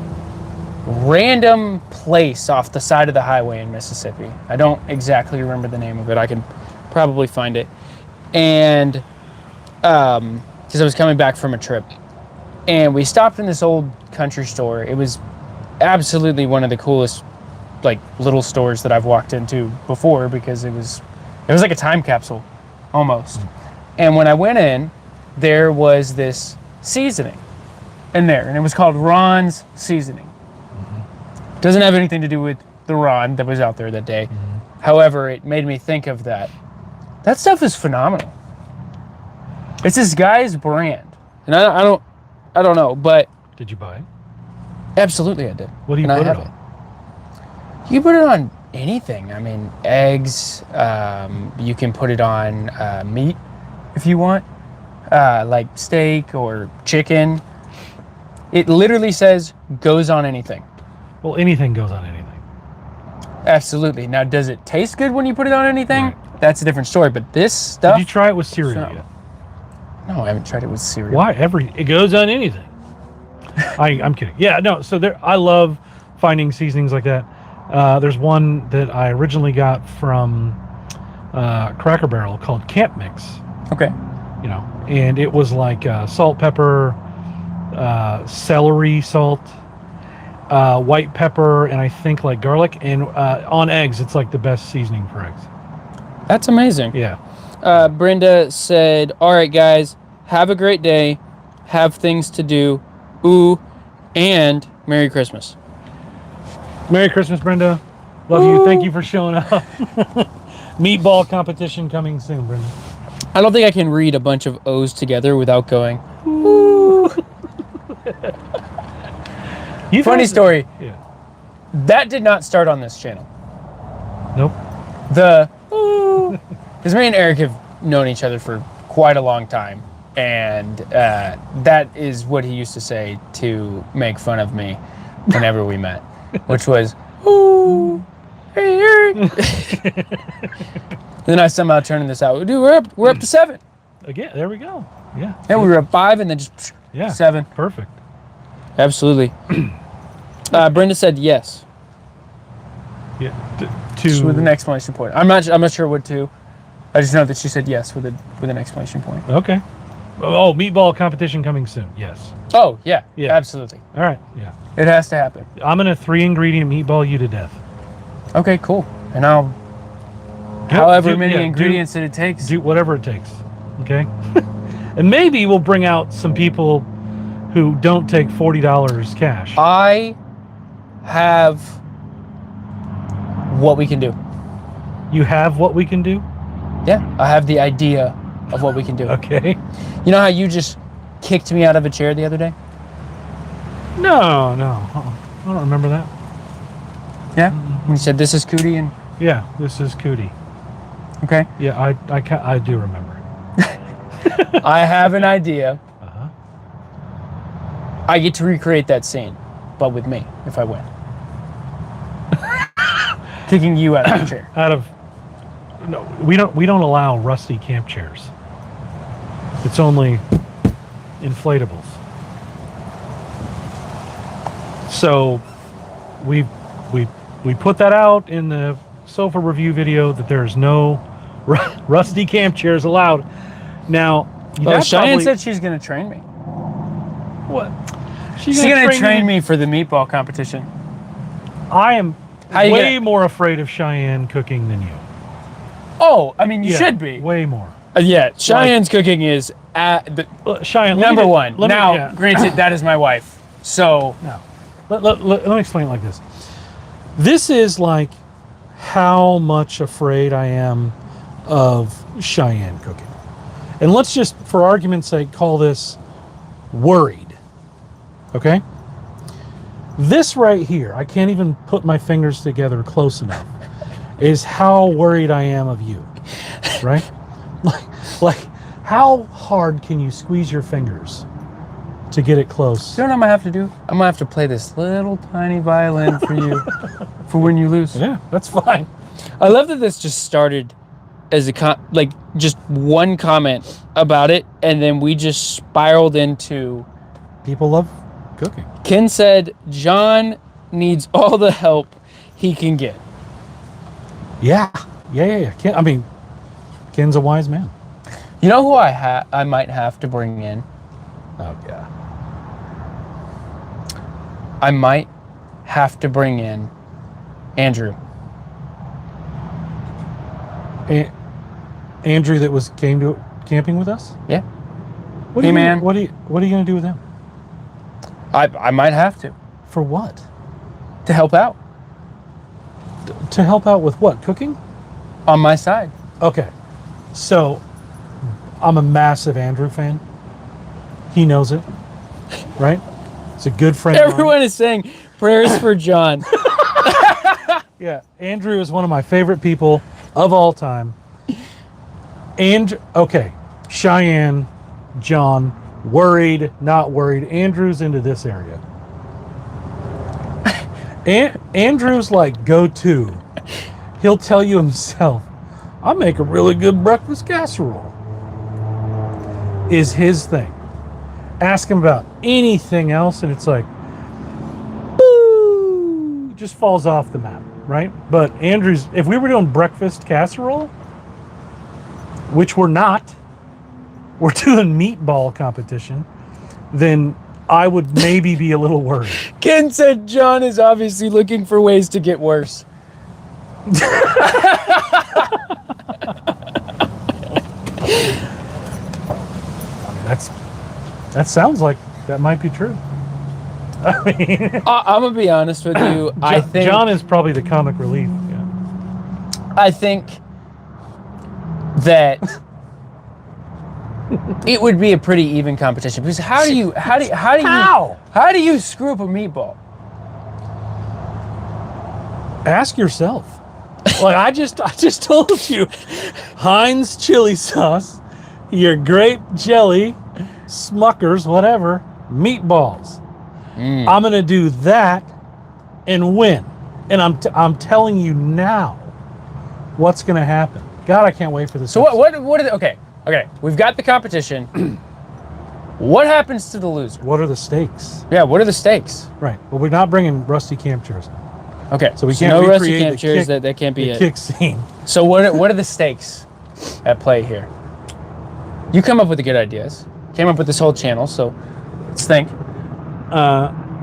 random place off the side of the highway in Mississippi. I don't exactly remember the name of it. I can probably find it. And because I was coming back from a trip, and we stopped in this old country store. It was absolutely one of the coolest, like, little stores that I've walked into before, because it was like a time capsule almost. And when I went in, there was this seasoning in there, and it was called Ron's seasoning. Doesn't have anything to do with the Ron that was out there that day. However, it made me think of that. That stuff is phenomenal. It's this guy's brand, and I don't know, but did you buy it? Absolutely, I did. What do you put it on? You put it on anything. I mean, eggs. You can put it on meat if you want, like steak or chicken. It literally says goes on anything. Well, anything goes on anything. Absolutely. Now, does it taste good when you put it on anything? Right. That's a different story. But this stuff. Did you try it with cereal yet? No, I haven't tried it with cereal. Why? It goes on anything. I'm kidding. Yeah, no. So I love finding seasonings like that. There's one that I originally got from Cracker Barrel called Camp Mix. Okay. You know, and it was like salt, pepper, celery salt, white pepper, and I think like garlic, and on eggs. It's like the best seasoning for eggs. That's amazing. Yeah. Brenda said, "All right, guys, have a great day. Have things to do. Ooh, and Merry Christmas." Merry Christmas, Brenda. Love you. Thank you for showing up. Meatball competition coming soon, Brenda. I don't think I can read a bunch of O's together without going, ooh. Funny story. Yeah. That did not start on this channel. Nope. Because me and Eric have known each other for quite a long time. And that is what he used to say to make fun of me whenever we met, which was, ooh, hey, Eric. Then I somehow turned this out. Dude, we're up to 7. Again, there we go. Yeah. And we were at 5 and then just 7. Perfect. Absolutely. Brenda said yes. Yeah. Just with an exclamation point. I'm not sure what to. I just know that she said yes with an exclamation point. Okay. Oh, meatball competition coming soon. Yes. Oh, yeah. Absolutely. All right. Yeah. It has to happen. I'm going to 3-ingredient meatball you to death. Okay, cool. And I'll however many ingredients that it takes. Do whatever it takes. Okay? And maybe we'll bring out some people who don't take $40 cash. I have what we can do. You have what we can do? Yeah, I have the idea of what we can do. Okay. You know how you just kicked me out of a chair the other day? No. I don't remember that. Yeah? When you said, this is Cootie, and... Yeah, this is Cootie. Okay. Yeah, I do remember it. I have an idea. Uh-huh. I get to recreate that scene, but with me, if I win. Kicking you out of the chair. No, we don't allow rusty camp chairs. It's only inflatables. So we put that out in the sofa review video that there's no rusty camp chairs allowed. Now, Cheyenne said she's going to train me. What? She's going to train me for the meatball competition. I am How you way gonna- more afraid of Cheyenne cooking than you. Oh, I mean, you Yeah, should be. way more. Yeah, Cheyenne's cooking is Cheyenne, number one. let me- Now, yeah. granted, that is my wife. So, No. Let me explain it like this. This is like how much afraid I am of Cheyenne cooking. And let's just, for argument's sake, call this worried. Okay? This right here, I can't even put my fingers together close enough, is how worried I am of you. Right? Like how hard can you squeeze your fingers to get it close? you know what I'm going to have to do? I'm going to have to play this little tiny violin for you for when you lose. Yeah, that's fine. I love that this just started as just one comment about it, and then we just spiraled into... People love cooking. Ken said John needs all the help he can get. Yeah. Ken's a wise man. You know who I might have to bring in? Oh, yeah. I might have to bring in Andrew. Andrew that came to camping with us? Yeah. What Hey, are you man. What are you going to do with him? I might have to For what? help out To help out with what? Cooking? on my side. Okay. So, I'm a massive Andrew fan. He knows it. Right? It's a good friend of mine. Everyone is saying prayers for John. Yeah, Andrew is one of my favorite people of all time. And okay, Cheyenne, John, worried, not worried. Andrew's into this area. Andrew's like go-to. He'll tell you himself, I make a really good breakfast casserole. Is his thing. Ask him about anything else and it's like, boo, just falls off the map, right? But Andrew's, if we were doing breakfast casserole, which we're not, we're doing meatball competition, then I would maybe be a little worried. Ken said John is obviously looking for ways to get worse. That sounds like that might be true. I mean, I'm gonna be honest with you. I think John is probably the comic relief. Yeah. I think that it would be a pretty even competition because how do you screw up a meatball? Ask yourself. Like I just told you, Heinz chili sauce, your grape jelly, Smuckers, whatever, meatballs. I'm gonna do that and win. And I'm telling you now, what's gonna happen. God, I can't wait for this. So what are the, okay, we've got the competition. What happens to the loser? What are the stakes? Yeah, what are the stakes? Right. Well, we're not bringing rusty camp chairs. Okay, So we can't no rusty recreate camp the chairs. kick- That can't be The it. kick scene. So what are the stakes at play here? You come up with the good ideas. Came up with this whole channel, so let's think.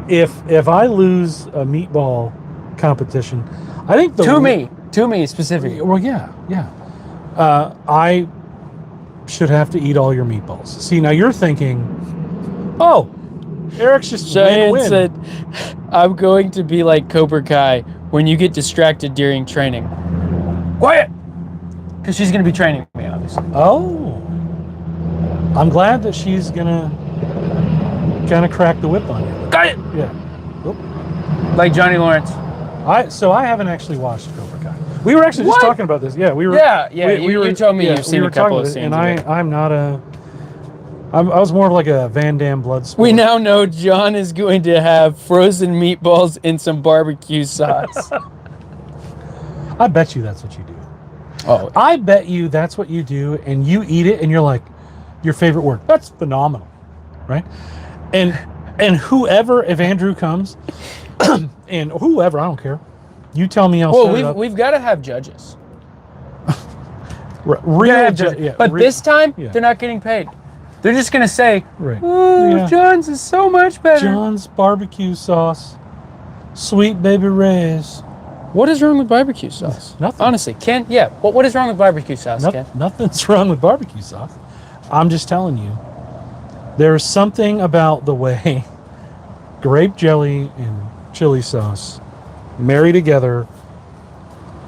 If I lose a meatball competition, I think To me specifically. Well, yeah. I should have to eat all your meatballs. See, now you're thinking, oh, Eric's just Cheyenne win. said, I'm going to be like Cobra Kai when you get distracted during training. Quiet! Because she's going to be training me, obviously. Oh. I'm glad that she's going to kind of crack the whip on you. Got it! Yeah. Oop. Like Johnny Lawrence. So I haven't actually watched Cobra Kai. We were actually just talking about this. Yeah, we were. Yeah. You told me you've seen a couple of scenes. And I'm not a. I was more of like a Van Damme blood sport. We now know John is going to have frozen meatballs and some barbecue sauce. I bet you that's what you do. Oh, I bet you that's what you do, and you eat it, and you're like, your favorite word. That's phenomenal, right? And whoever, if Andrew comes, and whoever, I don't care. You tell me I'll set it up. We've got to have judges. But this time, they're not getting paid. They're just going to say, right. John's is so much better. John's barbecue sauce. Sweet Baby Ray's. What is wrong with barbecue sauce? Nothing. Honestly, Ken, what is wrong with barbecue sauce, Ken? Nothing's wrong with barbecue sauce. I'm just telling you, there's something about the way grape jelly and chili sauce marry together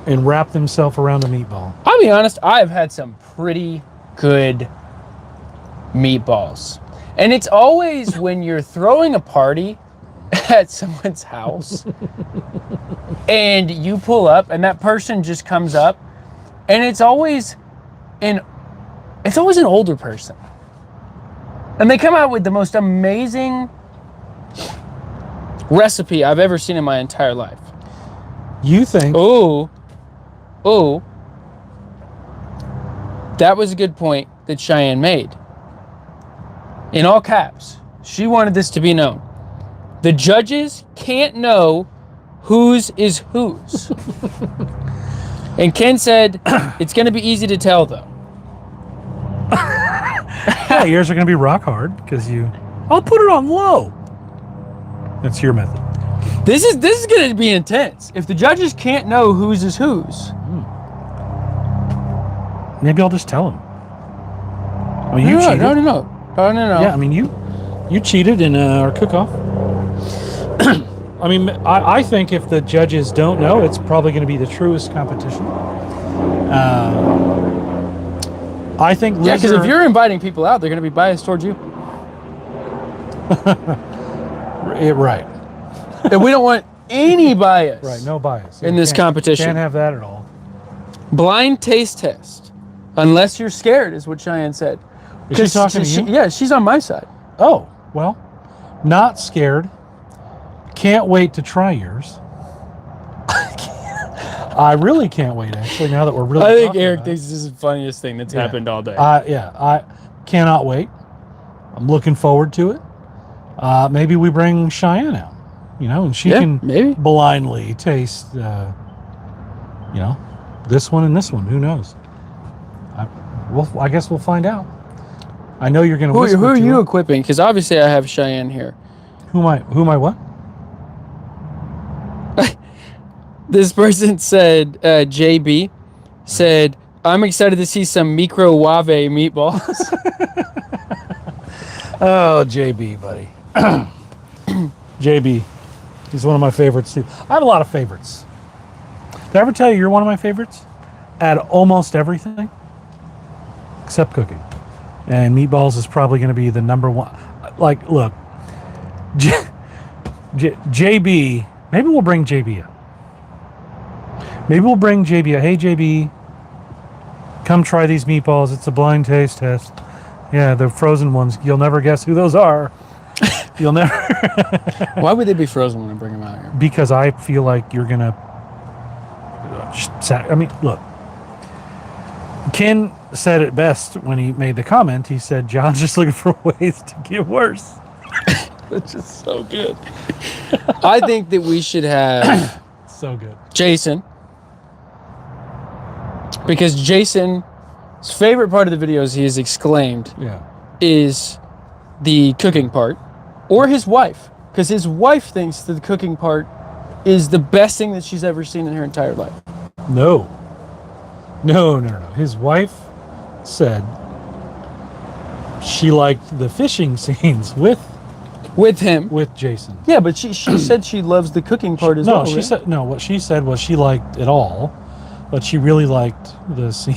and wrap themselves around a meatball. I'll be honest, I've had some pretty good meatballs. And it's always when you're throwing a party at someone's house and you pull up and that person just comes up, and it's always an older person. And they come out with the most amazing recipe I've ever seen in my entire life. You think? Oh, that was a good point that Cheyenne made. In all caps, she wanted this to be known. The judges can't know whose is whose. And Ken said, it's going to be easy to tell, though. Yeah, yours are going to be rock hard because I'll put it on low. That's your method. This is going to be intense. If the judges can't know whose is whose. Maybe I'll just tell them. I mean, you cheated. No. Yeah, I mean, you cheated in our cook-off. I mean, I think if the judges don't know, it's probably going to be the truest competition. I think yeah, because if you're inviting people out, they're going to be biased towards you. Right. And we don't want any bias. Right, no bias. In this competition. Can't have that at all. Blind taste test. Unless you're scared, is what Cheyenne said. Is she talking to you? Yeah, she's on my side. Oh, well, not scared. Can't wait to try yours. I really can't wait, actually, now that we're really I think Eric thinks this is the funniest thing that's happened all day. I cannot wait. I'm looking forward to it. Maybe we bring Cheyenne out, and she can maybe blindly taste, this one and this one. Who knows? I guess we'll find out. I know you're going to whisper. Who are you equipping? Because obviously I have Cheyenne here. Who am I what? This person said, JB, said, I'm excited to see some microwave meatballs. Oh, JB, buddy. JB. He's one of my favorites, too. I have a lot of favorites. Did I ever tell you you're one of my favorites? At almost everything. Except cooking. And meatballs is probably going to be the number one. Like, look. JB. Maybe we'll bring JB up. Maybe we'll bring JB up. Hey, JB. Come try these meatballs. It's a blind taste test. Yeah, the frozen ones. You'll never guess who those are. You'll never. Why would they be frozen when I bring them out here? Because I feel like you're going to. I mean, look. Ken said it best when he made the comment. He said, John's just looking for ways to get worse. Which is so good. I think that we should have so good Jason, because Jason's favorite part of the videos he has exclaimed is the cooking part, or his wife, because his wife thinks that the cooking part is the best thing that she's ever seen in her entire life. No. His wife said she liked the fishing scenes with With him. with Jason. Yeah, but she said she loves the cooking part as well. No, she right? said no. What she said was she liked it all, but she really liked the scene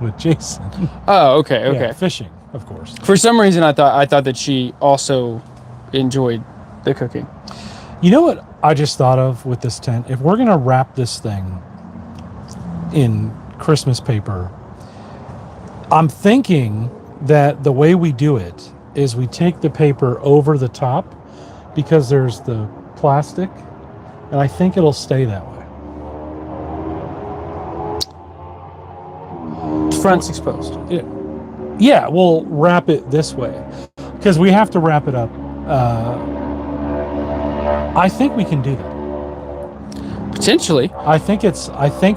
with Jason. Oh, okay, okay. Yeah, fishing, of course. For some reason, I thought that she also enjoyed the cooking. You know what I just thought of with this tent? If we're gonna wrap this thing in Christmas paper, I'm thinking that the way we do it is we take the paper over the top because there's the plastic, and I think it'll stay that way. Front's exposed. Yeah, we'll wrap it this way because we have to wrap it up. I think we can do that. Potentially. I think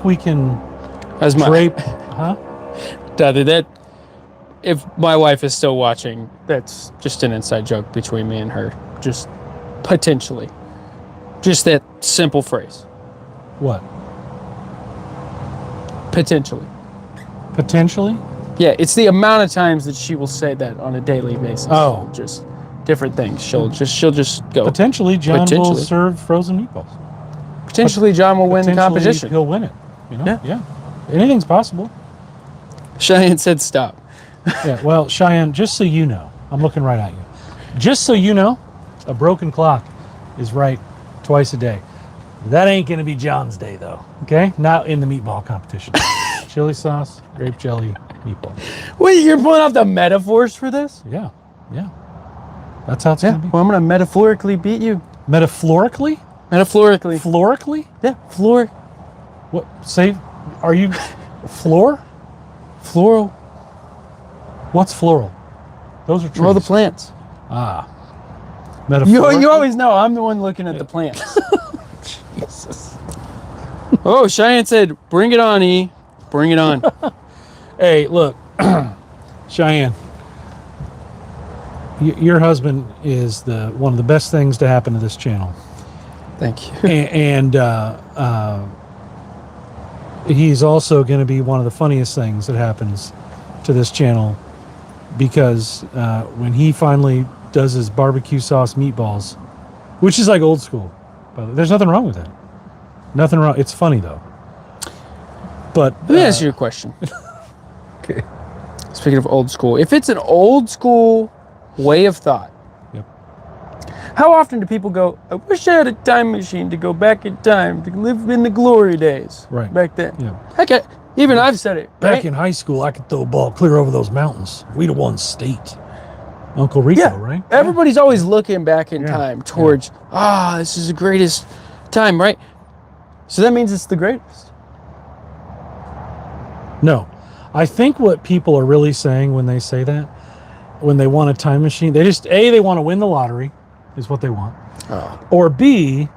we can As my drape, huh? that if my wife is still watching, that's just an inside joke between me and her. Just potentially. Just that simple phrase. What? Potentially. Potentially? Yeah, it's the amount of times that she will say that on a daily basis. Oh. Just different things. She'll just go. Potentially, John will Potentially. serve frozen meatballs. Potentially, John will win the Potentially, competition. He'll win it. You know? Yeah. Anything's possible. Cheyenne said stop. Yeah. Well, Cheyenne, just so you know, I'm looking right at you. Just so you know, a broken clock is right twice a day. That ain't gonna be John's day though. Okay? Not in the meatball competition. Chili sauce, grape jelly, meatball. Wait, you're pulling off the metaphors for this? Yeah. Yeah. That's how it's Yeah. gonna be. Well, I'm gonna metaphorically beat you. Metaphorically? Metaphorically. Florically? Yeah. Floor. What? Say, are you floor? Floral. What's floral? Those are trees. Well, the plants. Ah. Metaphorically? You always know I'm the one looking at the plants. Jesus. Oh, Cheyenne said, bring it on, E. Bring it on. Hey, look, Cheyenne. Your husband is one of the best things to happen to this channel. Thank you. And he's also going to be one of the funniest things that happens to this channel because when he finally does his barbecue sauce meatballs, which is like old school, but there's nothing wrong with that. Nothing wrong. It's funny though. But Let me ask you a question. Okay. Speaking of old school, if it's an old school way of thought, Yep. how often do people go, I wish I had a time machine to go back in time to live in the glory days Right. back then? Yeah. Heck, even I've said it. Back right? in high school, I could throw a ball clear over those mountains. We'd have won state. Uncle Rico, Yeah, right? everybody's always looking back in Yeah. time towards, this is the greatest time, right? So that means it's the greatest. No. I think what people are really saying when they say that, when they want a time machine, they just, A, they want to win the lottery, is what they want. Oh. Or B,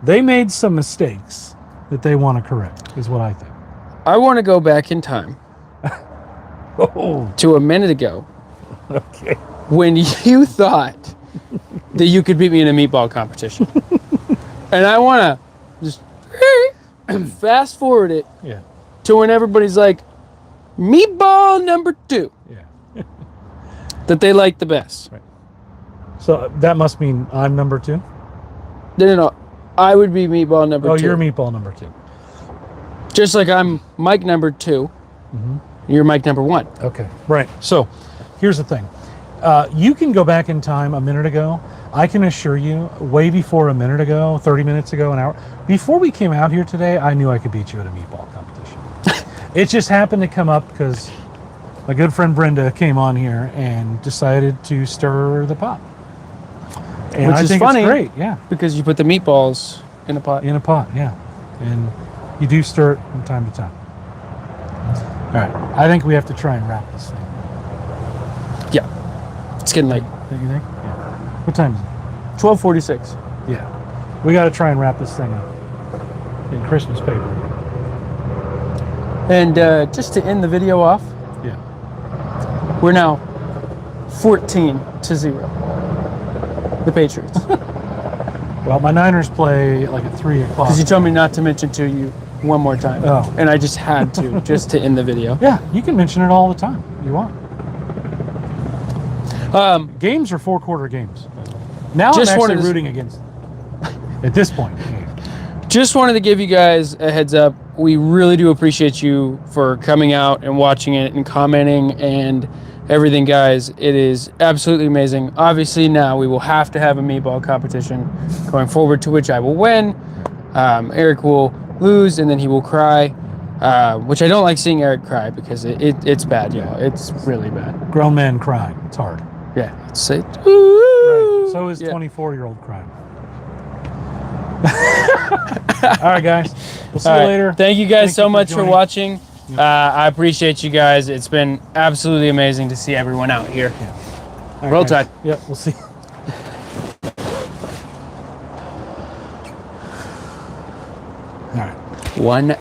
they made some mistakes that they want to correct, is what I think. I want to go back in time Oh, to a minute ago okay. when you thought that you could beat me in a meatball competition. And I want to just fast forward it Yeah. to when everybody's like, meatball number 2, Yeah. that they like the best. So that must mean I'm number 2? No. I would be meatball number 2. Oh, you're meatball number 2. Just like I'm Mike number 2. You're Mike number 1. Okay. Right. So here's the thing. You can go back in time a minute ago. I can assure you, way before a minute ago, 30 minutes ago, an hour, before we came out here today, I knew I could beat you at a meatball competition. It just happened to come up because my good friend Brenda came on here and decided to stir the pot. And Which I is think funny. it's great, yeah. Because you put the meatballs in a pot. In a pot, yeah. And you do stir it from time to time. All right. I think we have to try and wrap this thing. Yeah. It's getting late. Don't you think? Yeah. What time is it? 12:46. Yeah. We got to try and wrap this thing up in Christmas paper. And just to end the video off, Yeah. we're now 14-0. The Patriots. Well, my Niners play like at 3 o'clock. Because you told me not to mention to you one more time. Oh. And I just had to, just to end the video. Yeah, you can mention it all the time you want. Games are 4-quarter games. Now Just I'm wanted actually to- rooting against. At this point, Just wanted to give you guys a heads up. We really do appreciate you for coming out and watching it and commenting and everything, guys. It is absolutely amazing. Obviously, now we will have to have a meatball competition going forward, to which I will win. Eric will lose, and then he will cry, which I don't like seeing Eric cry because it's bad, y'all. It's really bad. grown men crying. It's hard. Yeah, it's it. Right. So is Yeah. 24-year-old crying. All right, guys. We'll see All you right. later. Thank you guys Thank so you for much for joining. watching. I appreciate you guys. It's been absolutely amazing to see everyone out here. Yeah. All right, Roll guys. Tide. Yep, we'll see. All right. One